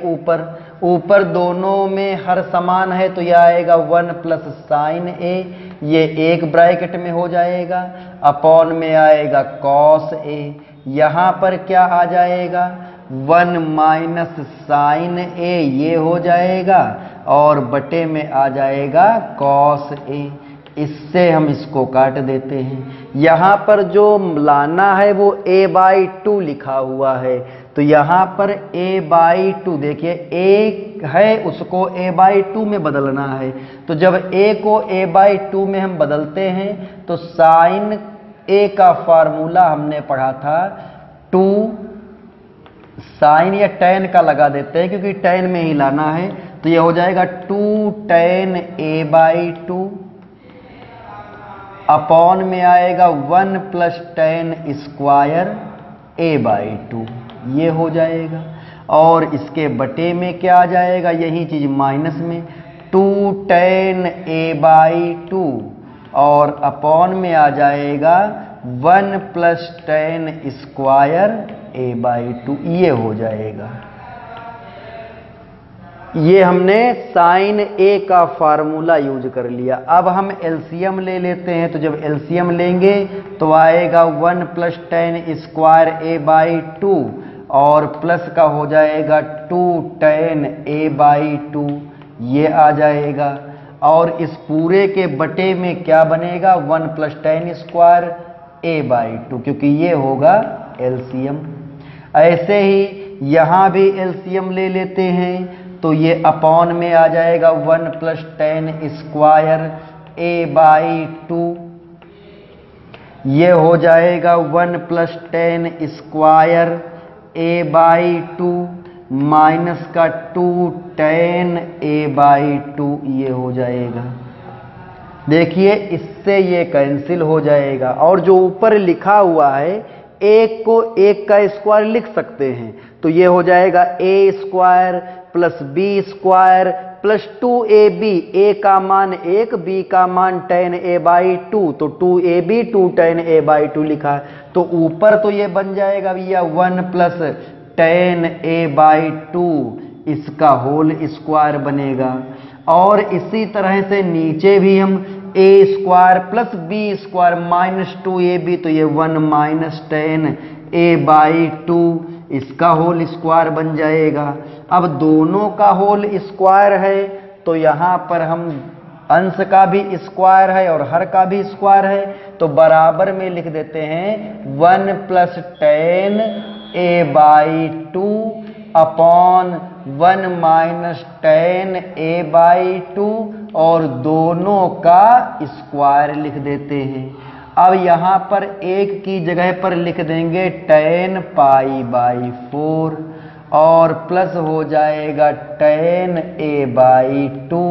ऊपर दोनों में हर समान है तो यह आएगा 1 प्लस साइन a, ये एक ब्रैकेट में हो जाएगा, अपॉन में आएगा कॉस a, यहाँ पर क्या आ जाएगा 1 माइनस साइन a, ये हो जाएगा और बटे में आ जाएगा कॉस a। इससे हम इसको काट देते हैं। यहाँ पर जो लाना है वो a बाई 2 लिखा हुआ है, तो यहाँ पर a बाई 2 देखिए a है उसको a बाई 2 में बदलना है, तो जब a को a बाई 2 में हम बदलते हैं तो साइन a का फार्मूला हमने पढ़ा था 2 साइन या tan का लगा देते हैं क्योंकि tan में ही लाना है, तो यह हो जाएगा 2 tan a बाई 2 अपॉन में आएगा 1 plus tan square a by 2, ये हो जाएगा। और इसके बटे में क्या आ जाएगा, यही चीज माइनस में 2 tan a बाई 2 और अपॉन में आ जाएगा 1 plus tan square a by 2, ये हो जाएगा। ये हमने साइन a का फार्मूला यूज कर लिया। अब हम एलसीएम ले लेते हैं, तो जब एलसीएम लेंगे तो आएगा 1 plus tan square a by 2 और प्लस का हो जाएगा 2 tan a बाई 2, ये आ जाएगा। और इस पूरे के बटे में क्या बनेगा 1 plus tan square a by 2, क्योंकि ये होगा एलसीएम। ऐसे ही यहाँ भी एलसीएम ले लेते हैं, तो ये अपॉन में आ जाएगा 1 plus tan square a by 2, ये हो जाएगा 1 plus tan square a by 2 minus का 2 tan a बाई 2, ये हो जाएगा। देखिए इससे ये कैंसिल हो जाएगा और जो ऊपर लिखा हुआ है एक को एक का स्क्वायर लिख सकते हैं, तो ये हो जाएगा a square plus b square plus 2ab, a का मान 1 b का मान tan a बाई 2, तो 2ab 2 tan a बाई 2 लिखा है, तो ऊपर तो ये बन जाएगा भैया 1 प्लस tan a बाई 2, इसका होल स्क्वायर बनेगा। और इसी तरह से नीचे भी हम a square plus b square minus 2ab, तो ये 1 माइनस tan a बाई 2, इसका होल स्क्वायर बन जाएगा। अब दोनों का होल स्क्वायर है तो यहाँ पर हम अंश का भी स्क्वायर है और हर का भी स्क्वायर है, तो बराबर में लिख देते हैं 1 plus tan a by 2 upon 1 minus tan a by 2 और दोनों का स्क्वायर लिख देते हैं। अब यहाँ पर एक की जगह पर लिख देंगे tan पाई बाई 4 और प्लस हो जाएगा tan a बाई 2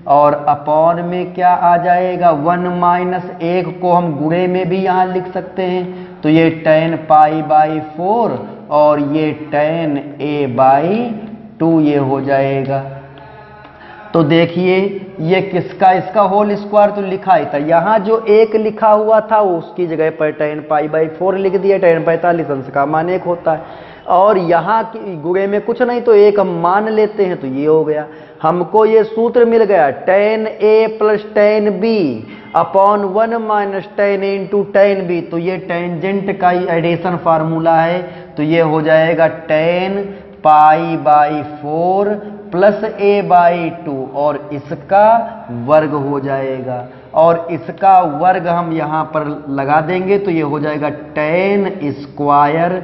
और अपॉन में क्या आ जाएगा 1 माइनस 1 को हम गुणे में भी यहाँ लिख सकते हैं, तो ये tan पाई बाई 4 और ये tan a बाई 2 ये हो जाएगा। तो देखिए ये किसका, इसका होल स्क्वायर तो लिखा ही था, यहाँ जो 1 लिखा हुआ था वो उसकी जगह पर tan π/4 लिख दिया। tan 45 अंश का मान 1 होता है और यहाँ की गुणे में कुछ नहीं तो 1 हम मान लेते हैं, तो ये हो गया। हमको ये सूत्र मिल गया tan A plus tan B upon 1 minus tan A into tan B। तो ये टेंजेंट का ही एडिशन फार्मूला है, तो ये हो जाएगा tan π/4 प्लस A/2 और इसका वर्ग हो जाएगा और इसका वर्ग हम यहाँ पर लगा देंगे तो ये हो जाएगा tan स्क्वायर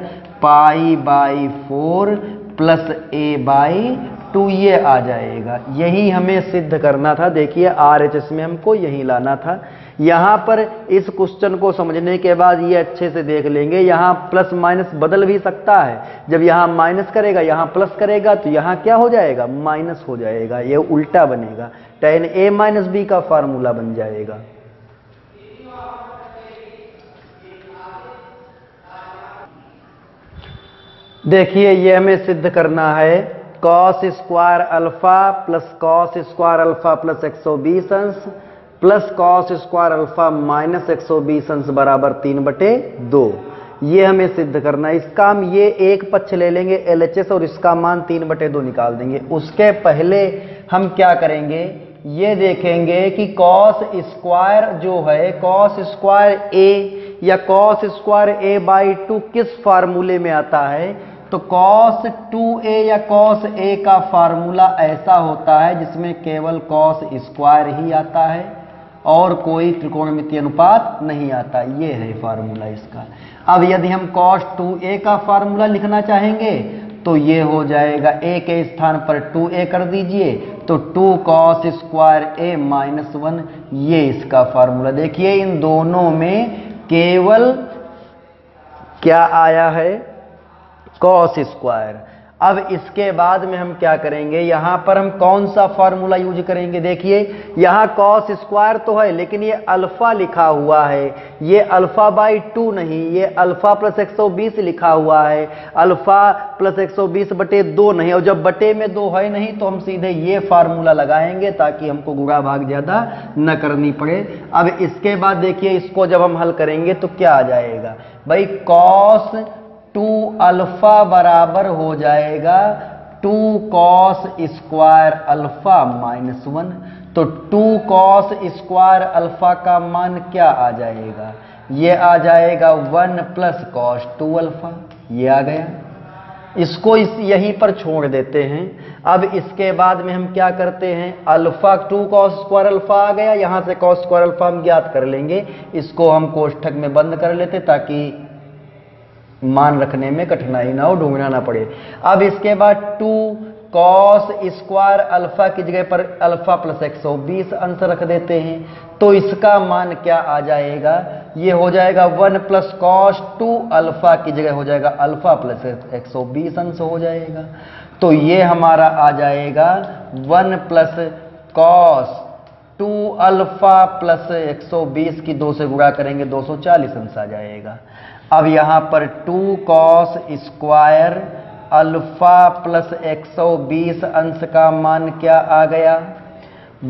π/4 प्लस A/2 ये आ जाएगा। यही हमें सिद्ध करना था। देखिए RHS में हमको यही लाना था। यहाँ पर इस क्वेश्चन को समझने के बाद ये अच्छे से देख लेंगे, यहाँ प्लस माइनस बदल भी सकता है। जब यहाँ माइनस करेगा यहाँ प्लस करेगा तो यहाँ क्या हो जाएगा, माइनस हो जाएगा, ये उल्टा बनेगा। tan A माइनस B का फार्मूला बन जाएगा। देखिए ये हमें सिद्ध करना है cos square alpha plus cos square alpha plus 120 अंश plus cos square alpha minus 120 अंश बराबर 3/2। ये हमें सिद्ध करना है। इसका हम ये एक पक्ष ले लेंगे LHS और इसका मान 3/2 निकाल देंगे। उसके पहले हम क्या करेंगे, ये देखेंगे कि cos स्क्वायर जो है, cos स्क्वायर A या cos स्क्वायर A/2 किस फार्मूले में आता है। तो cos 2A या cos A का फार्मूला ऐसा होता है जिसमें केवल cos स्क्वायर ही आता है और कोई त्रिकोणमितीय अनुपात नहीं आता। ये है फार्मूला इसका। अब यदि हम cos 2A का फार्मूला लिखना चाहेंगे तो ये हो जाएगा, A के स्थान पर 2A कर दीजिए तो 2 cos स्क्वायर A माइनस 1, ये इसका फार्मूला। देखिए इन दोनों में केवल क्या आया है, cos स्क्वायर। अब इसके बाद में हम क्या करेंगे, यहां पर हम कौन सा फार्मूला यूज करेंगे। देखिए यहां cos स्क्वायर तो है लेकिन ये अल्फा लिखा हुआ है, ये अल्फा/2 नहीं, ये अल्फा प्लस 120 लिखा हुआ है, अल्फा प्लस 120/2 नहीं। और जब बटे में 2 है नहीं तो हम सीधे ये फार्मूला लगाएंगे ताकि हमको गुणा भाग ज्यादा न करनी पड़े। अब इसके बाद देखिए इसको जब हम हल करेंगे तो क्या आ जाएगा भाई, cos 2 अल्फा बराबर हो जाएगा 2 cos स्क्वायर अल्फा माइनस 1। तो 2 cos स्क्वायर अल्फा का मान क्या आ जाएगा, ये आ जाएगा 1 प्लस cos 2 अल्फा, ये आ गया। इसको यहीं पर छोड़ देते हैं। अब इसके बाद में हम क्या करते हैं, अल्फा 2 cos स्क्वायर अल्फा आ गया, यहां से cos स्क्वायर अल्फा हम ज्ञात कर लेंगे। इसको हम कोष्ठक में बंद कर लेते ताकि मान रखने में कठिनाई ना हो, ढूंढना ना पड़े। अब इसके बाद 2 cos स्क्वायर अल्फा की जगह पर अल्फा प्लस 120 अंश रख देते हैं तो इसका मान क्या आ जाएगा, ये हो जाएगा 1 प्लस cos 2 अल्फा की जगह हो जाएगा अल्फा प्लस 120 अंश हो जाएगा। तो ये हमारा आ जाएगा 1 प्लस cos 2 अल्फा प्लस 120 की 2 से गुणा करेंगे 240 अंश आ जाएगा। अब यहां पर 2 cos स्क्वायर अल्फा प्लस 120 अंश का मान क्या आ गया,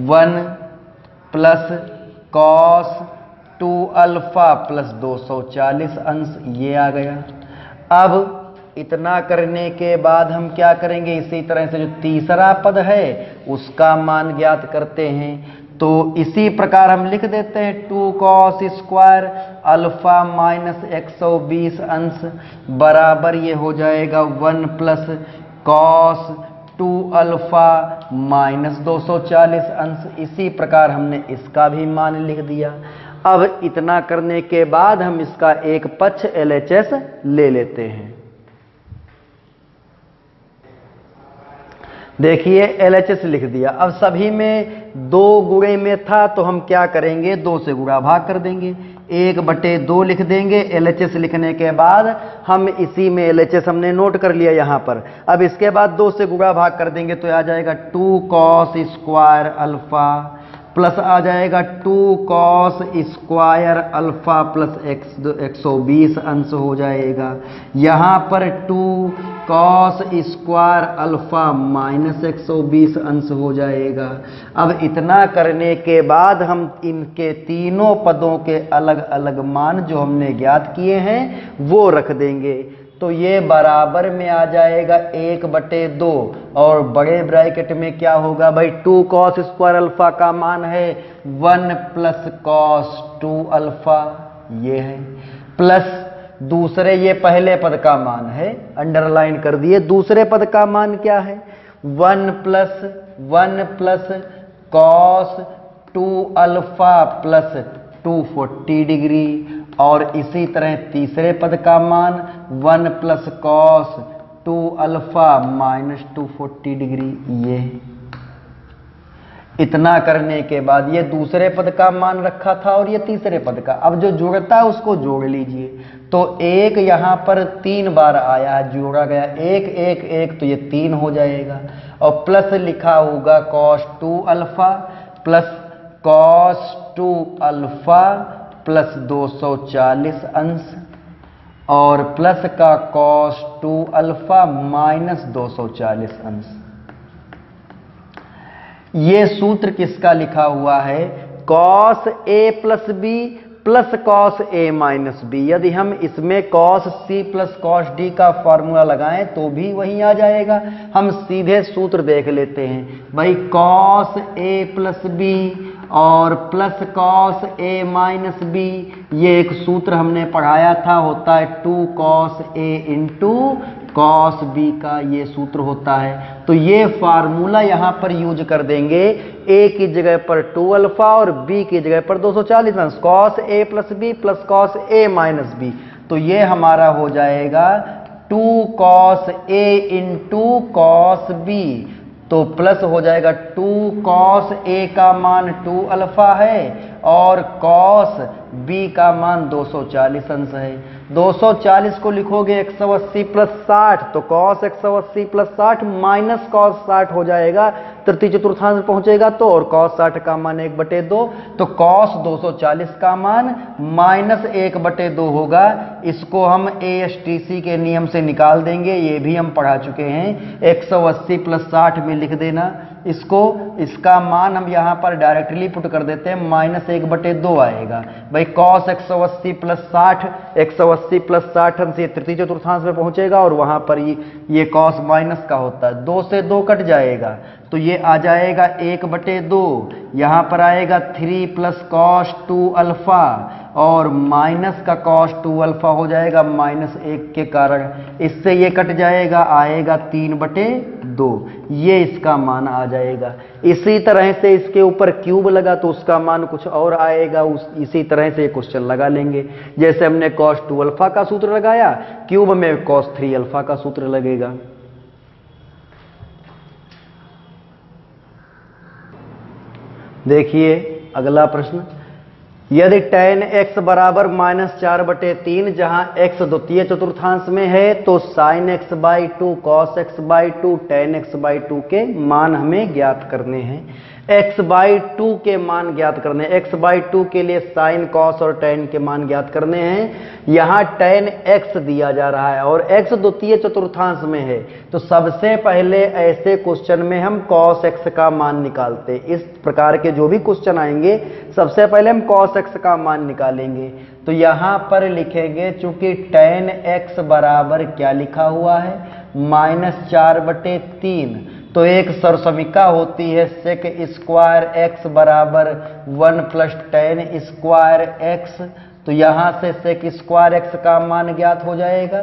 1 प्लस cos 2 अल्फा प्लस 240 अंश, ये आ गया। अब इतना करने के बाद हम क्या करेंगे, इसी तरह से जो तीसरा पद है उसका मान ज्ञात करते हैं। तो इसी प्रकार हम लिख देते हैं 2 cos स्क्वायर अल्फा माइनस 120 अंश बराबर ये हो जाएगा 1 प्लस cos 2 अल्फा माइनस 240 अंश। इसी प्रकार हमने इसका भी मान लिख दिया। अब इतना करने के बाद हम इसका एक पक्ष LHS ले लेते हैं। देखिए LHS लिख दिया। अब सभी में 2 गुणे में था तो हम क्या करेंगे, 2 से गुणा भाग कर देंगे, 1/2 लिख देंगे। LHS लिखने के बाद हम इसी में LHS हमने नोट कर लिया यहाँ पर। अब इसके बाद 2 से गुणा भाग कर देंगे तो आ जाएगा 2 cos स्क्वायर अल्फा प्लस आ जाएगा 2 कॉस स्क्वायर अल्फा प्लस 120 अंश हो जाएगा। यहाँ पर 2 कॉस स्क्वायर अल्फा माइनस 120 अंश हो जाएगा। अब इतना करने के बाद हम इनके तीनों पदों के अलग अलग मान जो हमने ज्ञात किए हैं वो रख देंगे। तो ये बराबर में आ जाएगा 1/2 और बड़े ब्रैकेट में क्या होगा भाई, 2 कॉस स्क्वायर अल्फा का मान है 1 प्लस कॉस 2 अल्फा, ये है, प्लस दूसरे ये पहले पद का मान है, अंडरलाइन कर दिए। दूसरे पद का मान क्या है, 1 plus cos 2 alpha plus 240 degree, और इसी तरह तीसरे पद का मान 1 plus cos 2 alpha minus 240 degree, ये इतना करने के बाद ये दूसरे पद का मान रखा था और ये तीसरे पद का, अब जो जुड़ता है उसको जोड़ लीजिए। तो 1 यहां पर 3 बार आया है, जोड़ा गया 1 1 1, तो ये 3 हो जाएगा, और प्लस लिखा होगा cos 2 alpha plus cos 2 alpha plus 240 अंश, और प्लस का cos 2 अल्फा माइनस 240 अंश। ये सूत्र किसका लिखा हुआ है, cos a plus B plus cos a minus B. यदि हम इसमें cos c plus cos d का फॉर्मूला लगाएं तो भी वही आ जाएगा। हम सीधे सूत्र देख लेते हैं भाई, cos a प्लस बी और plus cos a minus B, ये एक सूत्र हमने पढ़ाया था, होता है 2 cos a into cos b का ये सूत्र होता है। तो ये फार्मूला यहां पर यूज कर देंगे, a की जगह पर 2 अल्फा और b की जगह पर 240 अंश, cos a plus B plus cos a minus B. तो ये हमारा हो जाएगा 2 cos a into cos b, तो प्लस हो जाएगा 2 cos a का मान 2 अल्फा है और cos b का मान 240 अंश है। 240 को लिखोगे 180 प्लस 60, तो cos 180 प्लस 60 माइनस cos 60 हो जाएगा, तृतीय चतुर्थांश में पहुंचेगा तो, और cos 60 का मान 1/2, तो cos 240 का मान माइनस 1/2 होगा। इसको हम ASTC के नियम से निकाल देंगे, ये भी हम पढ़ा चुके हैं। 180 प्लस 60 में लिख देना इसको, इसका मान हम यहाँ पर डायरेक्टली पुट कर देते हैं, माइनस 1/2 आएगा भाई। cos 180 प्लस 60, 180 प्लस 60 अंश ये तृतीय चतुर्थांश में पहुंचेगा, और वहां पर ये cos माइनस का होता है, 2 से 2 कट जाएगा, तो ये आ जाएगा 1/2। यहाँ पर आएगा 3 प्लस cos 2 अल्फा, और माइनस का cos 2 अल्फा हो जाएगा माइनस 1 के कारण, इससे ये कट जाएगा, आएगा 3/2, ये इसका मान आ जाएगा। इसी तरह से इसके ऊपर क्यूब लगा तो उसका मान कुछ और आएगा, इसी तरह से क्वेश्चन लगा लेंगे। जैसे हमने cos 2 अल्फा का सूत्र लगाया, क्यूब में cos 3 अल्फा का सूत्र लगेगा। देखिए अगला प्रश्न, यदि tan x बराबर -4/3 जहां x द्वितीय चतुर्थांश में है, तो sin x/2 cos x/2 tan x/2 के मान हमें ज्ञात करने हैं। x/2 के मान ज्ञात करने हैं, x/2 के लिए sin cos और tan के मान ज्ञात करने हैं। यहाँ tan x दिया जा रहा है और x द्वितीय चतुर्थांश में है, तो सबसे पहले ऐसे क्वेश्चन में हम cos x का मान निकालते। इस प्रकार के जो भी क्वेश्चन आएंगे सबसे पहले हम cos x का मान निकालेंगे। तो यहाँ पर लिखेंगे, चूंकि tan x बराबर क्या लिखा हुआ है, -4/3, तो एक सरसमीका होती है sec स्क्वायर x बराबर 1 प्लस tan स्क्वायर x, तो यहाँ से sec स्क्वायर x का मान ज्ञात हो जाएगा,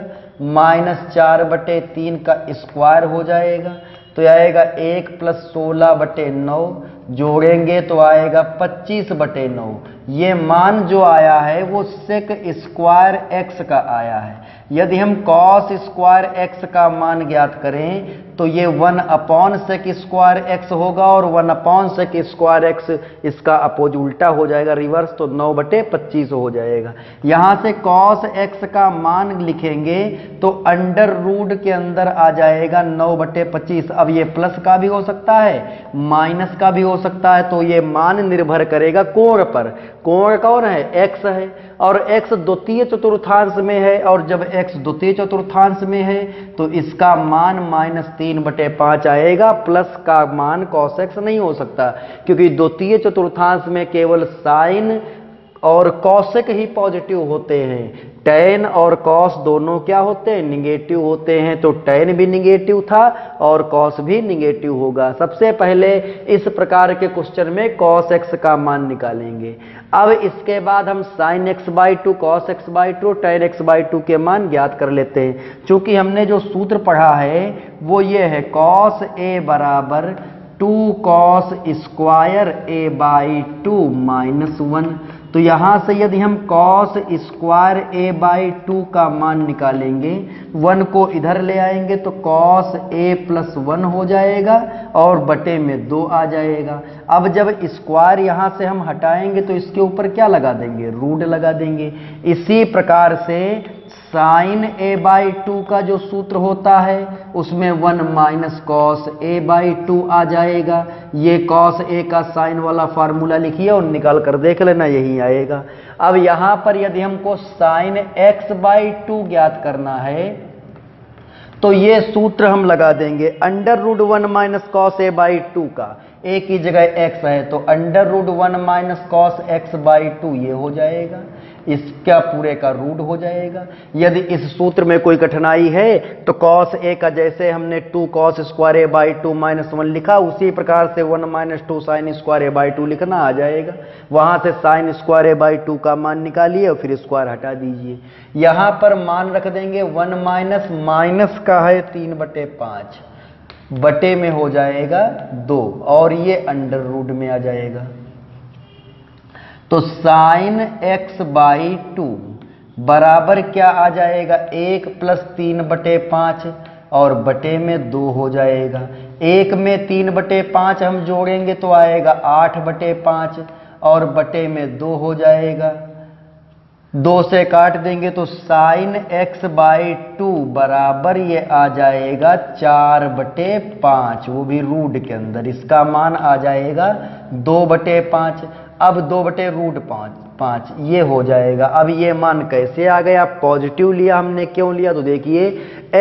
-4/3 का स्क्वायर हो जाएगा, तो आएगा 1 प्लस 16/9, जोड़ेंगे तो आएगा 25/9। ये मान जो आया है वो sec स्क्वायर x का आया है। यदि हम cos स्क्वायर x का मान ज्ञात करें तो ये 1/sec स्क्वायर x होगा, और 1/sec स्क्वायर x इसका अपोज उल्टा हो जाएगा, रिवर्स, तो 9/25 हो जाएगा। यहाँ से cos x का मान लिखेंगे तो अंडर रूट के अंदर आ जाएगा 9/25। अब ये प्लस का भी हो सकता है, माइनस का भी हो सकता है, तो ये मान निर्भर करेगा कोण पर। कोण कौन है? x है, और x द्वितीय चतुर्थांश में है, और जब x द्वितीय चतुर्थांश में है तो इसका मान -3/5 आएगा, प्लस का मान cos x नहीं हो सकता, क्योंकि द्वितीय चतुर्थांश में केवल साइन और कॉसेक ही पॉजिटिव होते हैं। टैन और कॉस दोनों क्या होते हैं? निगेटिव होते हैं। तो टैन भी निगेटिव था और कॉस भी निगेटिव होगा। सबसे पहले इस प्रकार के क्वेश्चन में cos x का मान निकालेंगे। अब इसके बाद हम sin x/2, cos x/2, tan x/2 के मान ज्ञात कर लेते हैं। चूंकि हमने जो सूत्र पढ़ा है वो ये है, cos a बराबर 2 cos स्क्वायर a/2 -1। तो यहां से यदि हम cos स्क्वायर a/2 का मान निकालेंगे, 1 को इधर ले आएंगे तो cos a + 1 हो जाएगा और बटे में 2 आ जाएगा। अब जब स्क्वायर यहां से हम हटाएंगे तो इसके ऊपर क्या लगा देंगे? रूट लगा देंगे। इसी प्रकार से sin a/2 का जो सूत्र होता है उसमें 1 - cos a/2 आ जाएगा। ये cos a का साइन वाला फार्मूला लिखिए और निकाल कर देख लेना, यही आएगा। अब यहां पर यदि हमको sin x/2 ज्ञात करना है तो ये सूत्र हम लगा देंगे, √1 - cos a/2 का, a की जगह x है तो √1 - cos x/2 ये हो जाएगा, इसका पूरे का रूट हो जाएगा। यदि इस सूत्र में कोई कठिनाई है तो cos a का जैसे हमने 2 cos स्क्वायर a/2 -1 लिखा, उसी प्रकार से 1 - 2 sin स्क्वायर a/2 लिखना आ जाएगा। वहां से sin स्क्वायर a/2 का मान निकालिए और फिर स्क्वायर हटा दीजिए। यहां पर मान रख देंगे 1 माइनस का है 3/5, बटे में हो जाएगा 2 और ये अंडर रूट में आ जाएगा। तो sin x/2 बराबर क्या आ जाएगा? 1 + 3/5 और बटे में 2 हो जाएगा। 1 में 3/5 हम जोड़ेंगे तो आएगा 8/5 और बटे में 2 हो जाएगा। 2 से काट देंगे तो sin x/2 बराबर ये आ जाएगा 4/5, वो भी रूट के अंदर। इसका मान आ जाएगा 2/5। अब 2/√5 ये हो जाएगा। अब ये मान कैसे आ गया? पॉजिटिव लिया हमने, क्यों लिया? तो देखिए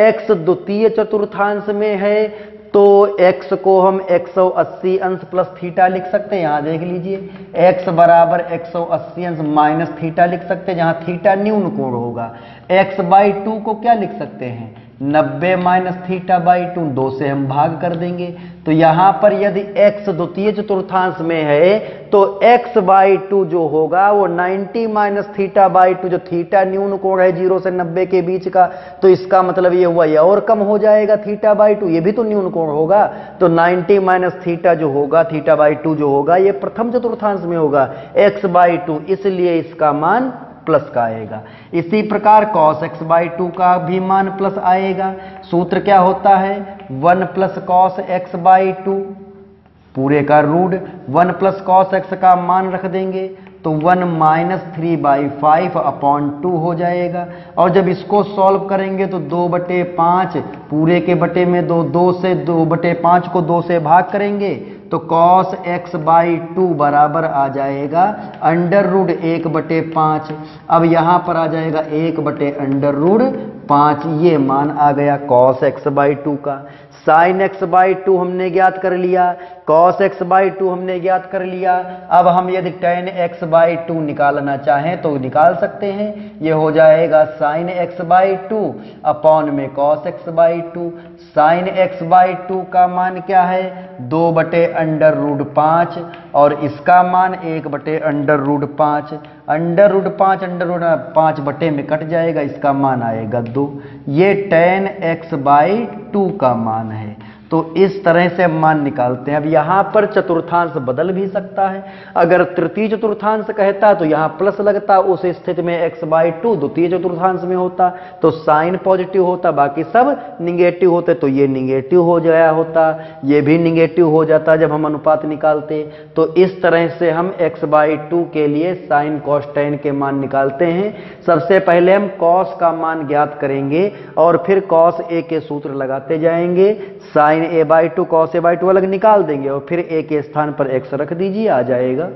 x द्वितीय चतुर्थांश में है तो x को हम 180 अंश प्लस थीटा लिख सकते हैं। यहां देख लीजिए x बराबर 180 अंश माइनस थीटा लिख सकते हैं, जहां थीटा न्यून कोण होगा। x/2 को क्या लिख सकते हैं? 90 - θ/2, 2 से हम भाग कर देंगे। तो यहां पर यदि x द्वितीय चतुर्थांश में है तो x/2 जो होगा वो 90 - θ/2, जो थीटा न्यून कोण है 0 से 90 के बीच का, तो इसका मतलब ये हुआ ये और कम हो जाएगा θ/2, ये भी तो न्यून कोण होगा। तो 90 - θ जो होगा, θ/2 जो होगा, ये प्रथम चतुर्थांश में होगा x/2, इसलिए इसका मान प्लस का आएगा। इसी प्रकार cos x/2 का भी मान प्लस आएगा। सूत्र क्या होता है? 1 + cos x/2 पूरे का रूट, 1 + cos x का मान रख देंगे तो 1 - 3/5/2 हो जाएगा। और जब इसको सॉल्व करेंगे तो 2/5 पूरे के बटे में 2, 2 से 2/5 को 2 से भाग करेंगे तो cos x/2 बराबर आ जाएगा √1/5। अब यहां पर आ जाएगा 1/√5, ये मान आ गया cos x/2 का। sin x/2 हमने ज्ञात कर लिया, cos x/2 हमने ज्ञात कर लिया। अब हम यदि tan x/2 निकालना चाहें तो निकाल सकते हैं। ये हो जाएगा sin x/2 अपॉन में cos x/2। sin x/2 का मान क्या है? 2/√5 और इसका मान 1/√5। √5 बटे में कट जाएगा, इसका मान आएगा 2। ये tan x/2 का मान है। तो इस तरह से हम मान निकालते हैं। अब यहां पर चतुर्थांश बदल भी सकता है। अगर तृतीय चतुर्थांश कहता तो यहां प्लस लगता, उस स्थिति में x/2 द्वितीय चतुर्थांश में होता तो साइन पॉजिटिव होता, बाकी सब निगेटिव होते, तो ये निगेटिव हो गया होता, ये भी निगेटिव हो जाता जब हम अनुपात निकालते। तो इस तरह से हम x/2 के लिए साइन cos tan के मान निकालते हैं। सबसे पहले हम cos का मान ज्ञात करेंगे और फिर cos a के सूत्र लगाते जाएंगे। Sign sign a/2 cos a/2 अलग निकाल देंगे और फिर a के स्थान पर x रख दीजिए, आ जाएगा।